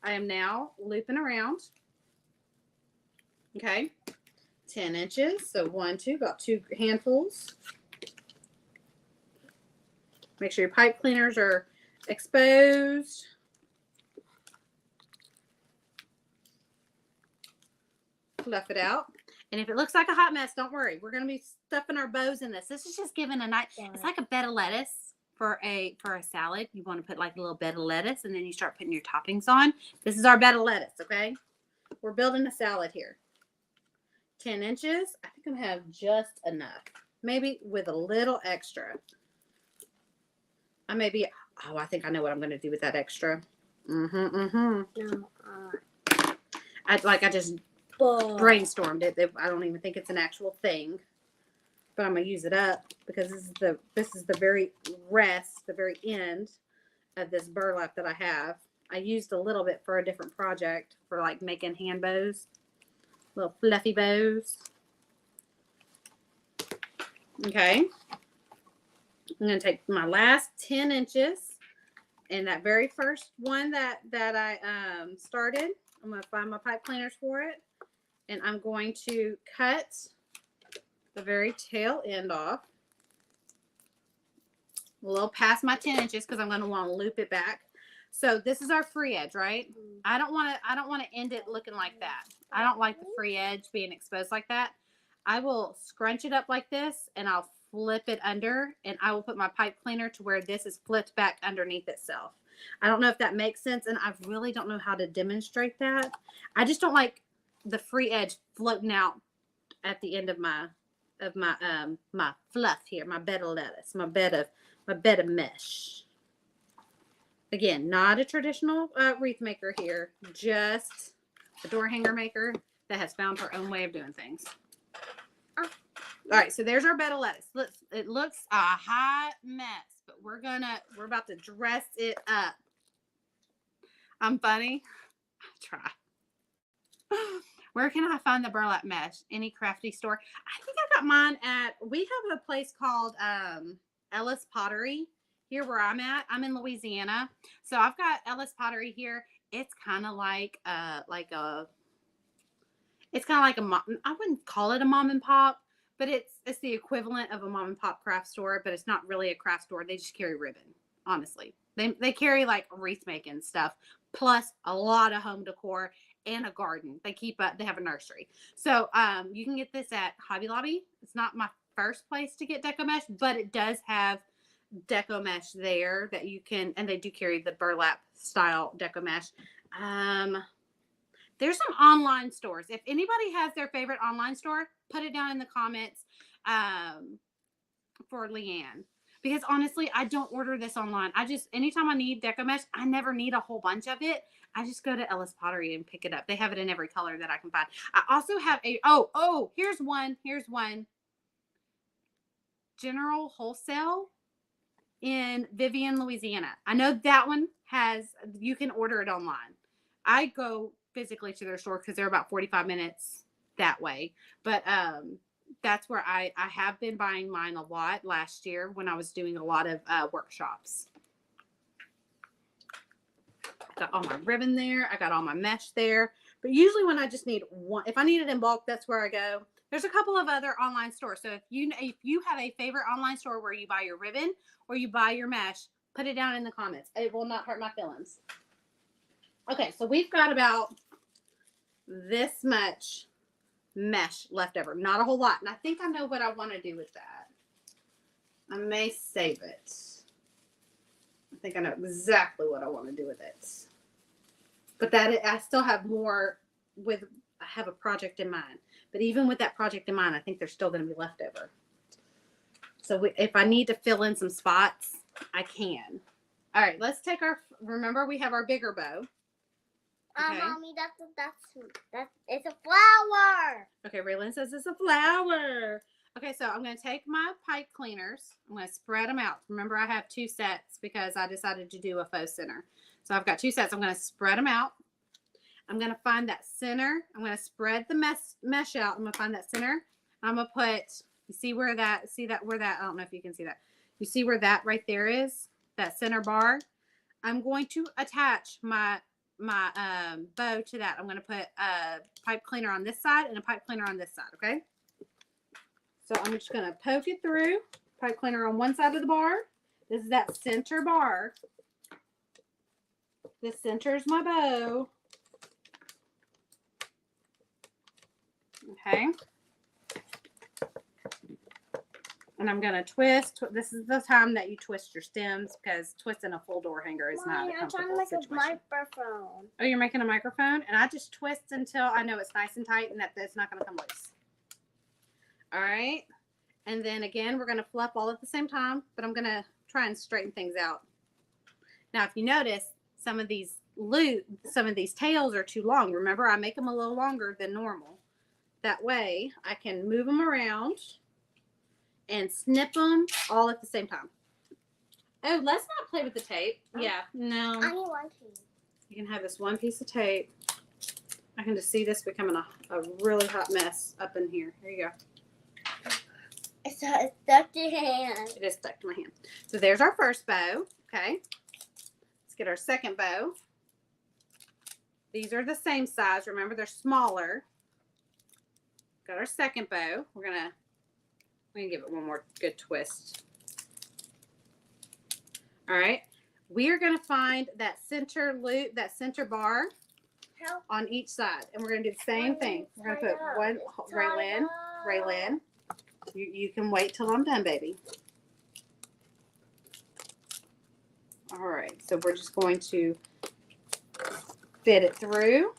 I am now looping around. Okay. 10 inches. So 1, 2, about 2 handfuls. Make sure your pipe cleaners are exposed. Fluff it out. And if it looks like a hot mess, don't worry. We're going to be stuffing our bows in this. This is just giving a nice, it's like a bed of lettuce for a salad. You want to put like a little bed of lettuce, and then you start putting your toppings on. This is our bed of lettuce, okay? We're building a salad here. 10 inches. I think I'm going to have just enough. Maybe with a little extra. I think I know what I'm going to do with that extra.
No.
I just brainstormed it. I don't even think it's an actual thing, but I'm gonna use it up because this is the very rest, the very end of this burlap that I have. I used a little bit for a different project for like making hand bows, little fluffy bows. Okay. I'm going to take my last 10 inches and that very first one that I started. I'm going to find my pipe cleaners for it, and I'm going to cut the very tail end off a little past my 10 inches because I'm going to want to loop it back. So this is our free edge, right? I don't want to end it looking like that. I don't like the free edge being exposed like that. I will scrunch it up like this, and I'll flip it under, and I will put my pipe cleaner to where this is flipped back underneath itself. I don't know if that makes sense, and I really don't know how to demonstrate that. I just don't like the free edge floating out at the end of my fluff here, my bed of lettuce, my bed of mesh. Again, not a traditional wreath maker here, just a door hanger maker that has found her own way of doing things. All right, so there's our bed of lettuce. It looks a hot mess, but we're about to dress it up. I'm funny. I try. Where can I find the burlap mesh? Any crafty store? I think I got mine we have a place called Ellis Pottery here where I'm at. I'm in Louisiana. So I've got Ellis Pottery here. It's kind of like I wouldn't call it a mom and pop, but it's the equivalent of a mom and pop craft store, but it's not really a craft store. They just carry ribbon, honestly. They carry like wreath making stuff, plus a lot of home decor and a garden. They have a nursery. So you can get this at Hobby Lobby. It's not my first place to get deco mesh, but it does have deco mesh there that you can, and they do carry the burlap style deco mesh. There's some online stores. If anybody has their favorite online store, put it down in the comments for Leanne. Because honestly, I don't order this online. Anytime I need deco mesh, I never need a whole bunch of it. I just go to Ellis Pottery and pick it up. They have it in every color that I can find. I also have here's one. General Wholesale in Vivian, Louisiana. I know that one you can order it online. I go physically to their store because they're about 45 minutes that way. But that's where I have been buying mine a lot last year when I was doing a lot of workshops. Got all my ribbon there. I got all my mesh there. But usually when I just need one, if I need it in bulk, that's where I go. There's a couple of other online stores. So if you have a favorite online store where you buy your ribbon or you buy your mesh, put it down in the comments. It will not hurt my feelings. Okay, so we've got about this much mesh left over. Not a whole lot. And I think I know what I want to do with that. I may save it. I think I know exactly what I want to do with it. But I still have more I have a project in mind. But even with that project in mind, I think there's still going to be left over. So if I need to fill in some spots, I can. All right, let's take remember we have our bigger bow. Okay.
Mommy, it's a flower.
Okay, Raylan says it's a flower. Okay, so I'm going to take my pipe cleaners. I'm going to spread them out. Remember, I have 2 sets because I decided to do a Faux Center. So I've got 2 sets. I'm going to spread them out. I'm going to find that center. I'm going to spread the mesh out. I'm going to find that center. I'm going to put, where that, I don't know if you can see that. You see where that right there is? That center bar? I'm going to attach my bow to that. I'm going to put a pipe cleaner on this side and a pipe cleaner on this side, okay? So I'm just going to poke it through. Pipe cleaner on one side of the bar. This is that center bar. This centers my bow. Okay. And I'm going to twist. This is the time that you twist your stems because twisting a full door hanger is not a comfortable situation.
I'm trying to make a microphone.
Oh, you're making a microphone? And I just twist until I know it's nice and tight and that it's not going to come loose. All right. And then again, we're going to fluff all at the same time, but I'm going to try and straighten things out. Now, if you notice, some of these tails are too long. Remember, I make them a little longer than normal. That way, I can move them around and snip them all at the same time. Oh, let's not play with the tape. Yeah, no.
I need one piece.
You can have this one piece of tape. I can just see this becoming a really hot mess up in here. Here you go.
It's stuck to your hand.
It is stuck to my hand. So there's our first bow. Okay. Let's get our second bow. These are the same size. Remember, they're smaller. Got our second bow. We're gonna give it one more good twist. All right. We are gonna find that center loop, that center bar on each side, and we're gonna do the same thing. We're gonna put one rail in. You can wait till I'm done, baby. All right. So we're just going to fit it through.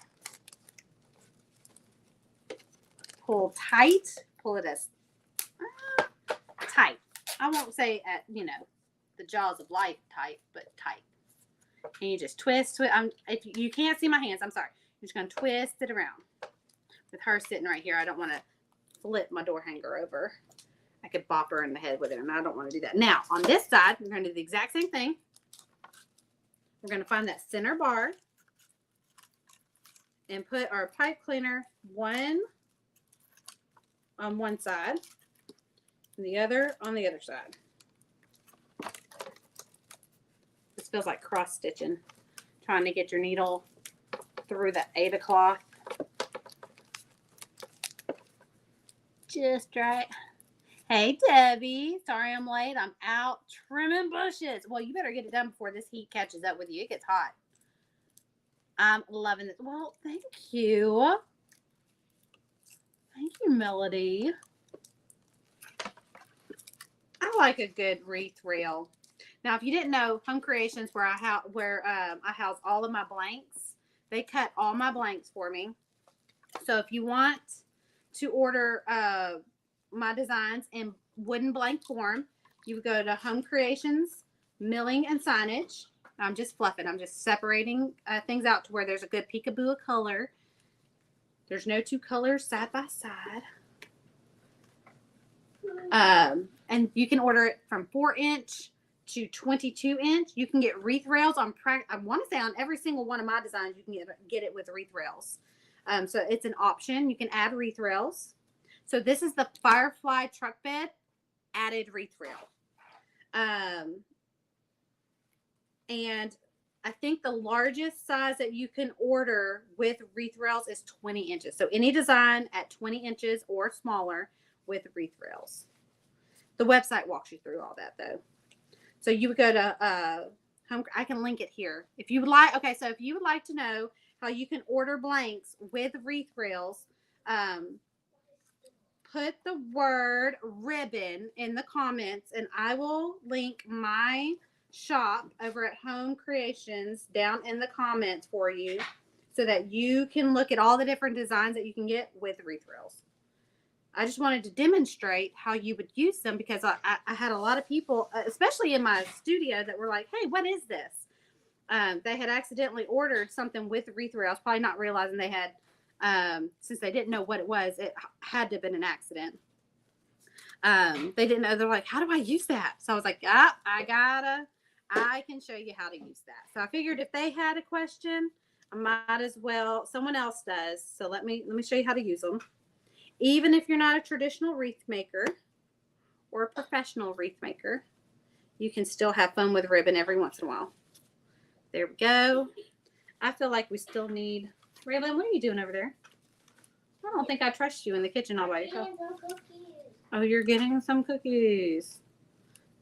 Pull tight. Pull it as tight. I won't say at, you know, the jaws of life tight, but tight. And you just twist it. If you can't see my hands, I'm sorry. I'm just going to twist it around. With her sitting right here, I don't want to flip my door hanger over. I could bop her in the head with it, and I don't want to do that. Now, on this side, we're going to do the exact same thing. We're going to find that center bar and put our pipe cleaner one on one side and the other on the other side. This feels like cross stitching, trying to get your needle through the Aida cloth. Just right. Hey, Debbie. Sorry I'm late. I'm out trimming bushes. Well, you better get it done before this heat catches up with you. It gets hot. I'm loving this. Well, thank you. Thank you, Melody. I like a good wreath rail. Now, if you didn't know, Home Creations, where I house all of my blanks, they cut all my blanks for me. So if you want to order my designs in wooden blank form, you would go to Home Creations, Milling and Signage. I'm just fluffing. I'm just separating things out to where there's a good peekaboo of color. There's no two colors side by side. And you can order it from 4-inch to 22-inch. You can get wreath rails on, I want to say on every single one of my designs, you can get it with wreath rails. So it's an option. You can add wreath rails. So this is the Firefly Truck Bed added wreath rail. And I think the largest size that you can order with wreath rails is 20 inches. So any design at 20 inches or smaller with wreath rails. The website walks you through all that though. So you would go to Home. I can link it here. If you would like, okay, so if you would like to know how you can order blanks with wreath rails, put the word ribbon in the comments and I will link my shop over at Home Creations down in the comments for you so that you can look at all the different designs that you can get with wreath rails. I just wanted to demonstrate how you would use them because I had a lot of people, especially in my studio, that were like, hey, what is this? They had accidentally ordered something with wreath rails, probably not realizing they had, since they didn't know what it was, it had to have been an accident. They didn't know. They're like, how do I use that? So I was like, I can show you how to use that. So I figured if they had a question, I might as well, someone else does. So let me show you how to use them. Even if you're not a traditional wreath maker or a professional wreath maker, you can still have fun with ribbon every once in a while. There we go. I feel like we still need, Raylan, what are you doing over there? I don't think I trust you in the kitchen all by yourself. Oh, you're getting some cookies.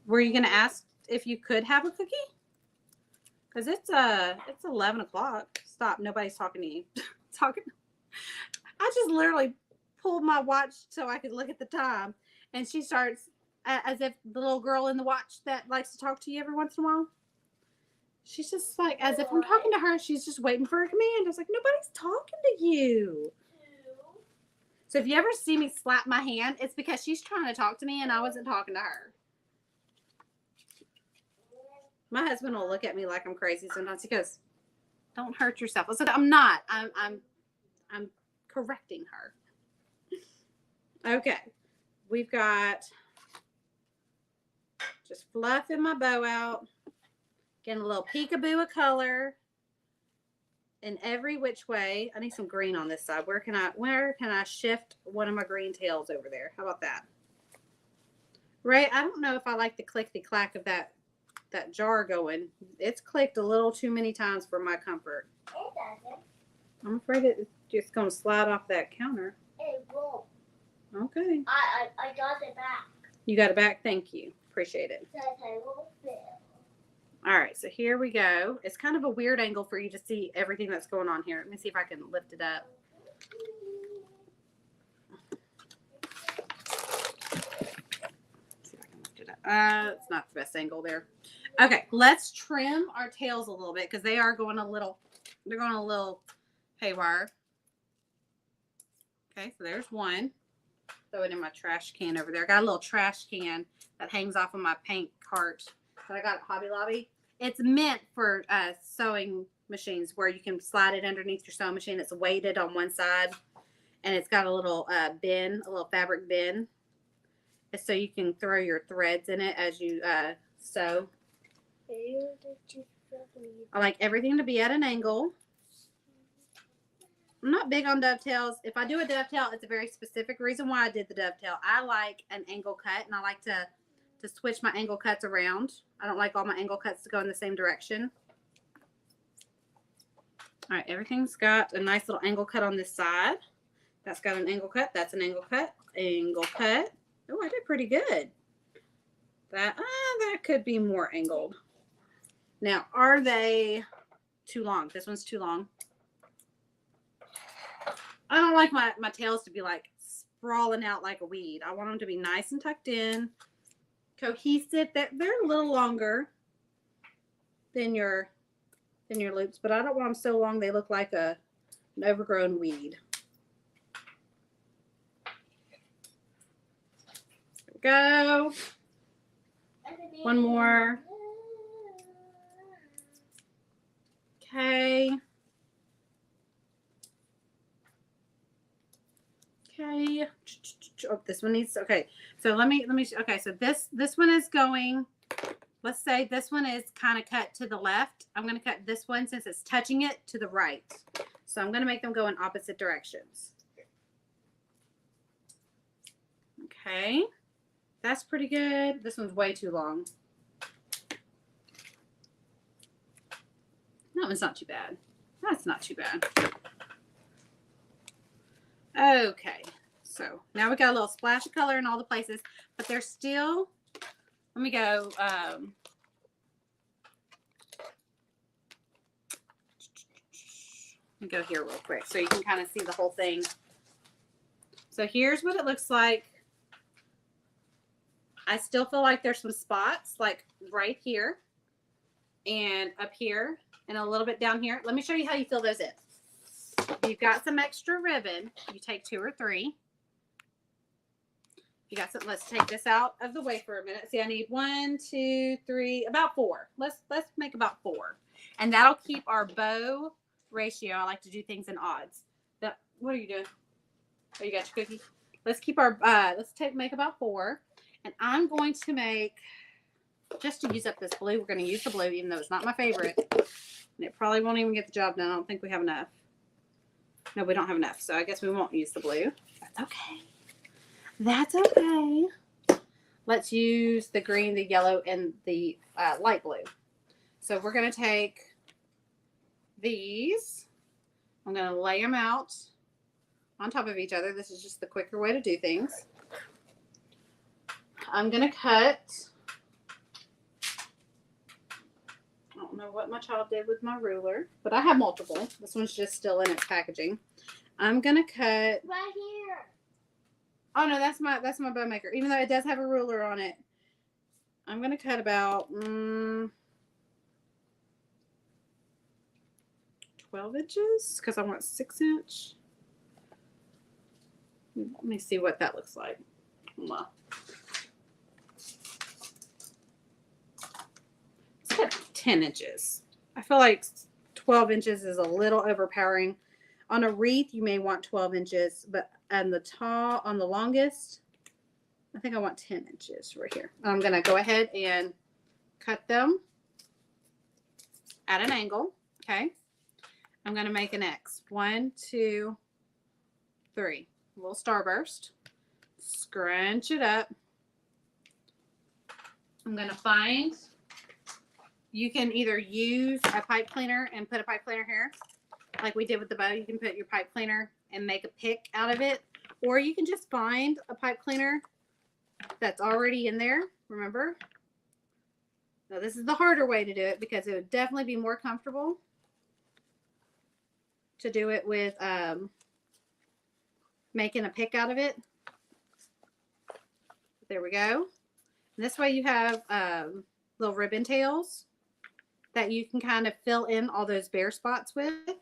Were you going to ask if you could have a cookie? Because it's 11 o'clock. Stop. Nobody's talking to you. I just literally pulled my watch so I could look at the time. And she starts as if the little girl in the watch that likes to talk to you every once in a while. She's just like, as if I'm talking to her, she's just waiting for a command. I was like, nobody's talking to you. So if you ever see me slap my hand, it's because she's trying to talk to me and I wasn't talking to her. My husband will look at me like I'm crazy sometimes. He goes, don't hurt yourself. I said, I'm not. I'm correcting her. Okay. We've got Just fluffing my bow out. Getting a little peekaboo of color in every which way. I need some green on this side. Where can I shift one of my green tails over there? How about that? Right? I don't know if I like the clickety-clack of that jar going. It's clicked a little too many times for my comfort.
It doesn't.
I'm afraid it's just going to slide off that counter.
It won't.
Okay.
I got it back.
You got it back? Thank you. Appreciate it.
So I won't fail.
All right, so here we go. It's kind of a weird angle for you to see everything that's going on here. Let me see if I can lift it up. See if I can lift it up. It's not the best angle there. Okay, let's trim our tails a little bit because they are going a little, they're going a little haywire. Okay, so there's one. Throw it in my trash can over there. I got a little trash can that hangs off of my paint cart that I got at Hobby Lobby. It's meant for sewing machines where you can slide it underneath your sewing machine. It's weighted on one side, and it's got a little bin, a little fabric bin. It's so you can throw your threads in it as you sew. I like everything to be at an angle. I'm not big on dovetails. If I do a dovetail, it's a very specific reason why I did the dovetail. I like an angle cut, and I like to switch my angle cuts around. I don't like all my angle cuts to go in the same direction. All right, everything's got a nice little angle cut on this side. That's got an angle cut. That's an angle cut. Angle cut. Oh, I did pretty good. That could be more angled. Now, are they too long? This one's too long. I don't like my tails to be like sprawling out like a weed. I want them to be nice and tucked in, cohesive. They're a little longer than your loops, but I don't want them so long they look like an overgrown weed. There we go. One more. Okay. Okay. Oh, this one needs, okay. So let me, okay. So this one is going, let's say this one is kind of cut to the left. I'm going to cut this one since it's touching it to the right. So I'm going to make them go in opposite directions. Okay. That's pretty good. This one's way too long. That one's not too bad. That's not too bad. Okay, so now we got a little splash of color in all the places, but there's still, let me go, let me go here real quick so you can kind of see the whole thing. So here's what it looks like. I still feel like there's some spots like right here and up here and a little bit down here. Let me show you how you fill those in. You've got some extra ribbon. You take 2 or 3. You got some. Let's take this out of the way for a minute. See, I need 1, 2, 3, about 4. Let's make about 4, and that'll keep our bow ratio. I like to do things in odds. What are you doing? Oh, you got your cookie. Let's keep our. Make about 4, and I'm going to make, just to use up this blue. We're going to use the blue, even though it's not my favorite, and it probably won't even get the job done. I don't think we have enough. No, we don't have enough, so I guess we won't use the blue. That's okay. That's okay. Let's use the green, the yellow, and the light blue. So we're going to take these. I'm going to lay them out on top of each other. This is just the quicker way to do things. I'm going to cut. I don't know what my child did with my ruler, but I have multiple. This one's just still in its packaging. I'm gonna cut
right here.
Oh no, that's my bow maker. Even though it does have a ruler on it, I'm gonna cut about 12 inches because I want 6-inch. Let me see what that looks like. Hold on. 10 inches. I feel like 12 inches is a little overpowering. On a wreath, you may want 12 inches, but on the longest, I think I want 10 inches right here. I'm going to go ahead and cut them at an angle. Okay. I'm going to make an X. 1, 2, 3. A little starburst. Scrunch it up. I'm going to find, you can either use a pipe cleaner and put a pipe cleaner here, like we did with the bow. You can put your pipe cleaner and make a pick out of it, or you can just find a pipe cleaner that's already in there. Remember? Now this is the harder way to do it because it would definitely be more comfortable to do it with making a pick out of it. There we go. And this way you have little ribbon tails that you can kind of fill in all those bare spots with. I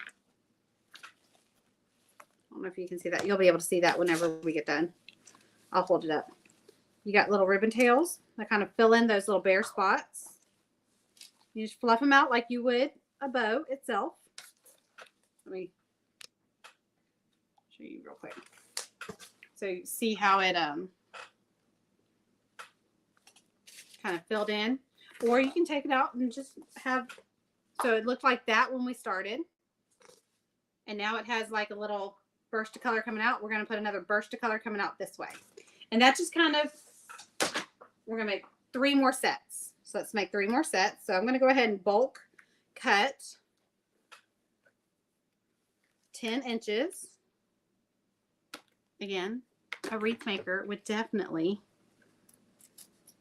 don't know if you can see that. You'll be able to see that whenever we get done. I'll hold it up. You got little ribbon tails that kind of fill in those little bare spots. You just fluff them out like you would a bow itself. Let me show you real quick. So you see how it kind of filled in, or you can take it out and just have, so it looked like that when we started, and now it has like a little burst of color coming out. We're going to put another burst of color coming out this way, and that just kind of, we're going to make 3 more sets. So let's make 3 more sets. So I'm going to go ahead and bulk cut 10 inches. Again, a wreath maker would definitely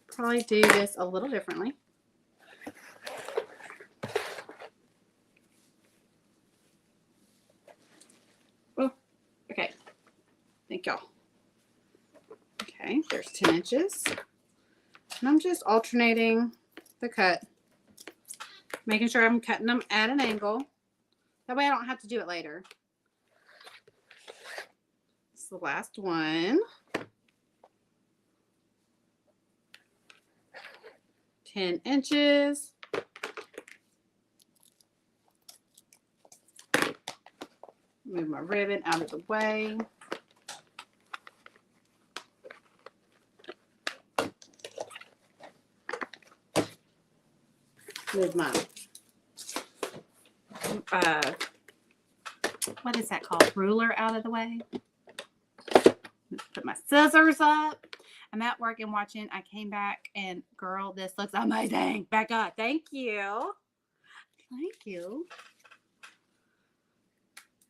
probably do this a little differently. Oh, okay. Thank y'all. Okay, there's 10 inches. And I'm just alternating the cut, making sure I'm cutting them at an angle. That way I don't have to do it later. This is the last one. 10 inches. Move my ribbon out of the way. Move my, what is that called? Ruler out of the way. Put my scissors up. I'm at work and watching. I came back and girl, this looks amazing. Back up. Thank you. Thank you.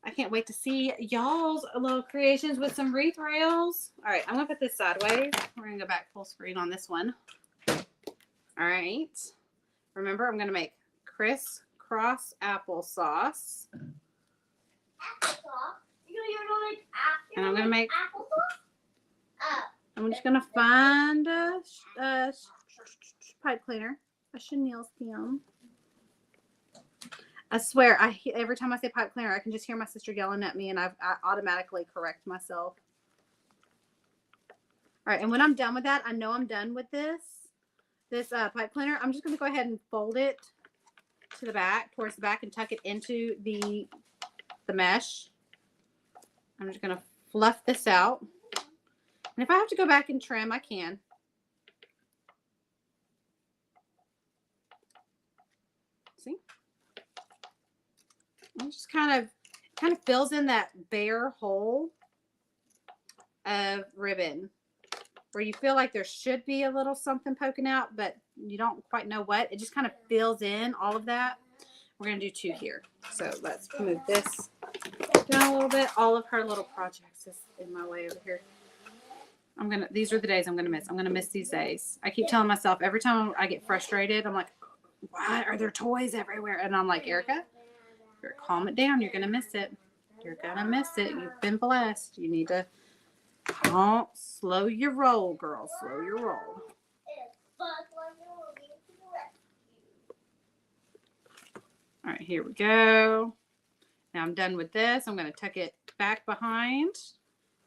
I can't wait to see y'all's little creations with some wreath rails. All right, I'm going to put this sideways. We're going to go back full screen on this one. All right. Remember, I'm going to make crisscross applesauce.
Applesauce? You don't make applesauce?
And I'm going to make...
Oh.
I'm just going to find a pipe cleaner, a chenille stem. I swear, every time I say pipe cleaner, I can just hear my sister yelling at me, and I automatically correct myself. All right, and when I'm done with that, I know I'm done with this pipe cleaner. I'm just going to go ahead and fold it to the back, towards the back, and tuck it into the mesh. I'm just going to fluff this out. And if I have to go back and trim, I can. See? It just kind of fills in that bare hole of ribbon where you feel like there should be a little something poking out, but you don't quite know what. It just kind of fills in all of that. We're going to do 2 here. So let's move this down a little bit. All of her little projects is in my way over here. These are the days I'm going to miss. I'm going to miss these days. I keep telling myself every time I get frustrated, I'm like, why are there toys everywhere? And I'm like, Erika, calm it down. You're going to miss it. You're going to miss it. You've been blessed. You need to slow your roll, girl. Slow your roll. All right, here we go. Now I'm done with this. I'm going to tuck it back behind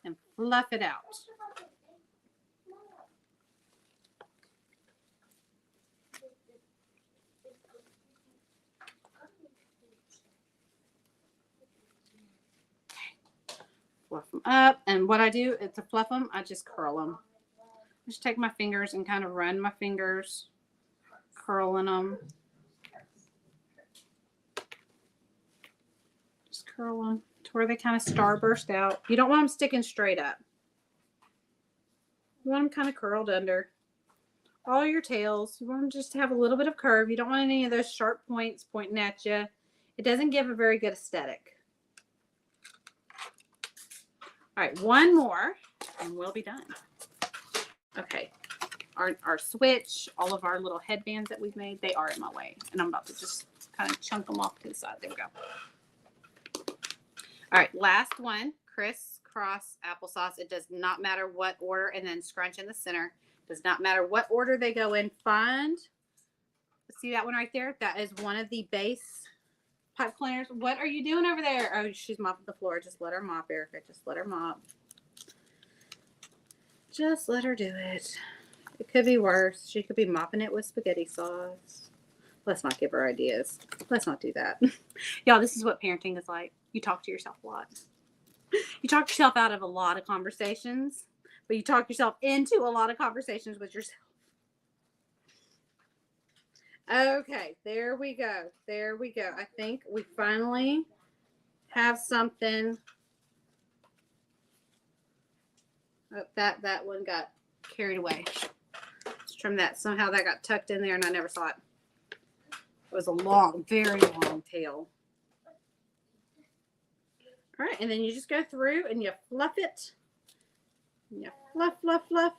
and fluff it out. Fluff them up, and what I do is to fluff them, I just curl them. Just take my fingers and kind of run my fingers, curling them. Just curl them to where they kind of starburst out. You don't want them sticking straight up. You want them kind of curled under. All your tails, you want them just to have a little bit of curve. You don't want any of those sharp points pointing at you. It doesn't give a very good aesthetic. All right, one more and we'll be done. Okay, our switch, all of our little headbands that we've made, they are in my way. And I'm about to just kind of chunk them off to the side. There we go. All right, last one, crisscross applesauce. It does not matter what order, and then scrunch in the center. Does not matter what order they go in. See that one right there? That is one of the base pipe cleaners. What are you doing over there? Oh, she's mopping the floor. Just let her mop, Erika. Just let her mop. Just let her do it. It could be worse. She could be mopping it with spaghetti sauce. Let's not give her ideas. Let's not do that. Y'all, this is what parenting is like. You talk to yourself a lot. You talk yourself out of a lot of conversations, but you talk yourself into a lot of conversations with yourself. Okay, there we go. There we go. I think we finally have something. Oh, that one got carried away. Let's trim that. Somehow that got tucked in there and I never saw it. It was a long, very long tail. All right, and then you just go through and you fluff it. And you fluff, fluff, fluff.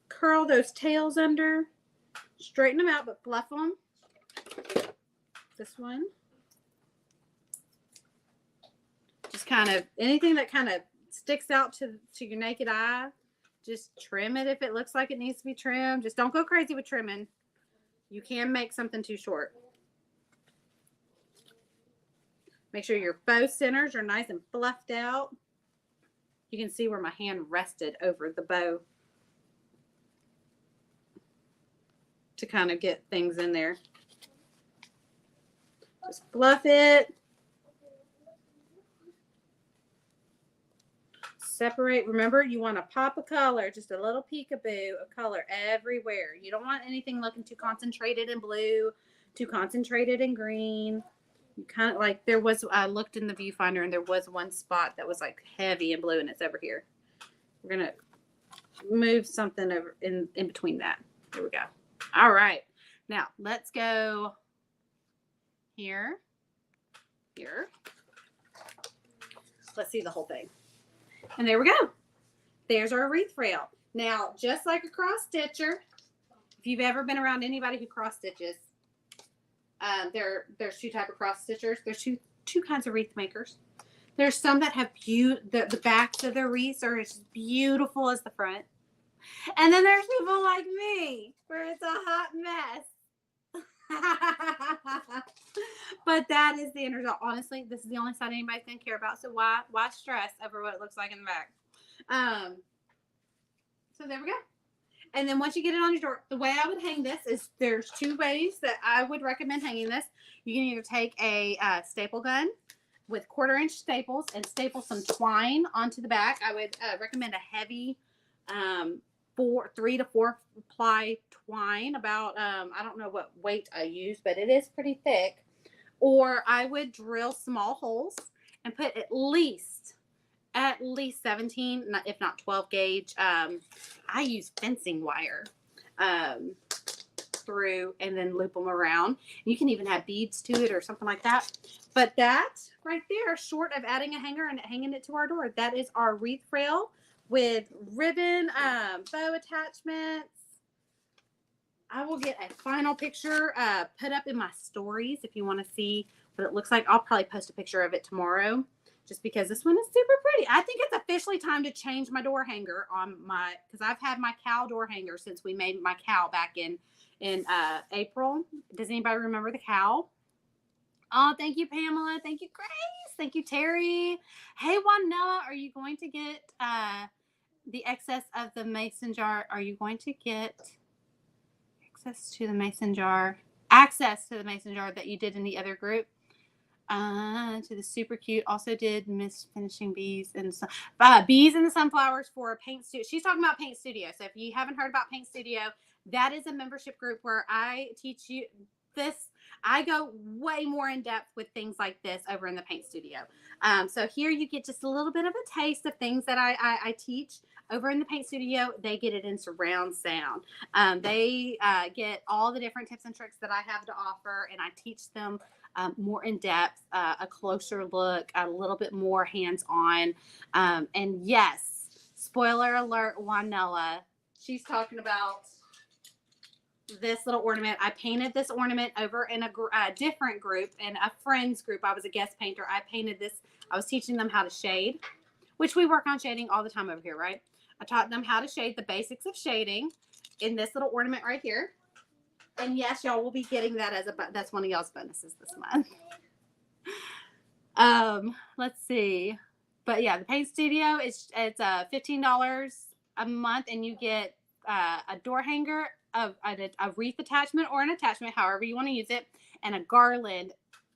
Curl those tails under. Straighten them out, but fluff them. This one. Just kind of, anything that kind of sticks out to your naked eye, just trim it if it looks like it needs to be trimmed. Just don't go crazy with trimming. You can make something too short. Make sure your faux centers are nice and fluffed out. You can see where my hand rested over the bow to kind of get things in there. Just fluff it. Separate. Remember, you want to pop a color, just a little peekaboo of color everywhere. You don't want anything looking too concentrated in blue, too concentrated in green. You kind of like, there was, I looked in the viewfinder and there was one spot that was like heavy in blue and it's over here. We're going to move something over in between that. There we go. All right. Now let's go here, here. Let's see the whole thing. And there we go. There's our wreath rail. Now, just like a cross stitcher, if you've ever been around anybody who cross stitches, there's two types of cross stitchers. There's two kinds of wreath makers. There's some that have the backs of their wreaths are as beautiful as the front. And then there's people like me, where it's a hot mess. But that is the end result. Honestly, this is the only side anybody's gonna care about. So why stress over what it looks like in the back? So there we go. And then once you get it on your door, the way I would hang this is there's two ways that I would recommend hanging this. You can either take a staple gun with 1/4-inch staples and staple some twine onto the back. I would recommend a heavy 3 to 4 ply twine. About I don't know what weight I use, but it is pretty thick. Or I would drill small holes and put at least 17, if not 12 gauge. I use fencing wire through and then loop them around. You can even have beads to it or something like that. But that right there, short of adding a hanger and hanging it to our door, that is our wreath rail with ribbon, bow attachments. I will get a final picture put up in my stories if you want to see what it looks like. I'll probably post a picture of it tomorrow just because this one is super pretty. I think it's officially time to change my door hanger on my, because I've had my cow door hanger since we made my cow back in April. Does anybody remember the cow? Oh, thank you, Pamela. Thank you, Grace. Thank you, Terry. Hey, Wanella, are you going to get the excess of the mason jar? Are you going to get access to the mason jar that you did in the other group? To the super cute. Also did Miss Finishing Bees and Bees in the Sunflowers for a paint studio. She's talking about Paint Studio. So if you haven't heard about Paint Studio, that is a membership group where I teach you this. I go way more in depth with things like this over in the Paint Studio. So here you get just a little bit of a taste of things that I teach over in the Paint Studio. They get it in surround sound. They get all the different tips and tricks that I have to offer, and I teach them more in depth, a closer look, a little bit more hands-on. And yes, spoiler alert, Juanella, she's talking about this little ornament. I painted this ornament over in a different group, in a friend's group. I was a guest painter. I painted this. I was teaching them how to shade, which we work on shading all the time over here, right? I taught them how to shade, the basics of shading, in this little ornament right here. And yes, y'all will be getting that as that's one of y'all's bonuses this month. Let's see. But yeah, the Paint Studio it's $15 a month, and you get a door hanger, a wreath attachment or an attachment, however you want to use it, and a garland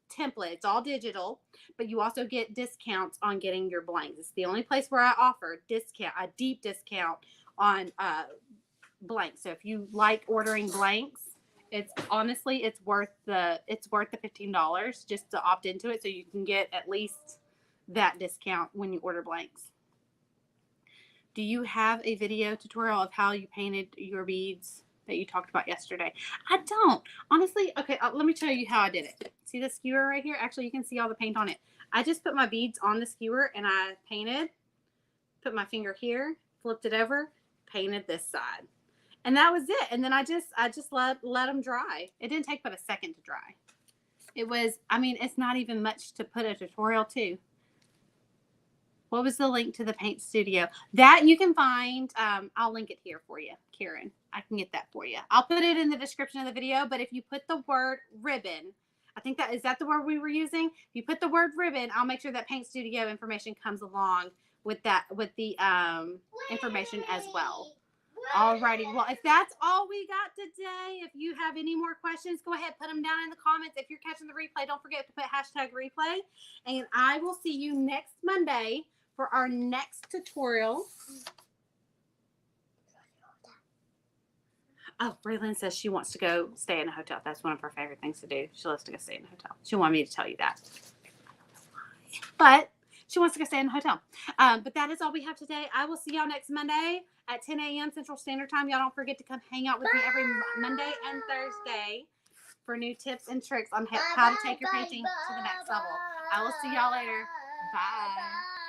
template. It's all digital, but you also get discounts on getting your blanks. It's the only place where I offer a deep discount on blanks. So if you like ordering blanks, it's worth the $15 just to opt into it, so you can get at least that discount when you order blanks. Do you have a video tutorial of how you painted your beads that you talked about yesterday? I don't, honestly. Okay, let me tell you how I did it. See the skewer right here? Actually, you can see all the paint on it. I just put my beads on the skewer and I painted, put my finger here, flipped it over, painted this side. And that was it. And then I just let them dry. It didn't take but a second to dry. It was, I mean, it's not even much to put a tutorial to. What was the link to the Paint Studio? That you can find. I'll link it here for you, Karen. I can get that for you. I'll put it in the description of the video. But if you put the word ribbon, I think is that the word we were using? If you put the word ribbon, I'll make sure that Paint Studio information comes along with the information as well. Alrighty, well, if that's all we got today, if you have any more questions, go ahead, put them down in the comments. If you're catching the replay, don't forget to put #replay. And I will see you next Monday for our next tutorial. Oh, Braylon says she wants to go stay in a hotel. That's one of her favorite things to do. She loves to go stay in a hotel. She wanted me to tell you that. But she wants to go stay in a hotel. But that is all we have today. I will see y'all next Monday at 10 a.m. Central Standard Time. Y'all don't forget to come hang out with me every Monday and Thursday for new tips and tricks on how to take your painting to the next level. I will see y'all later. Bye.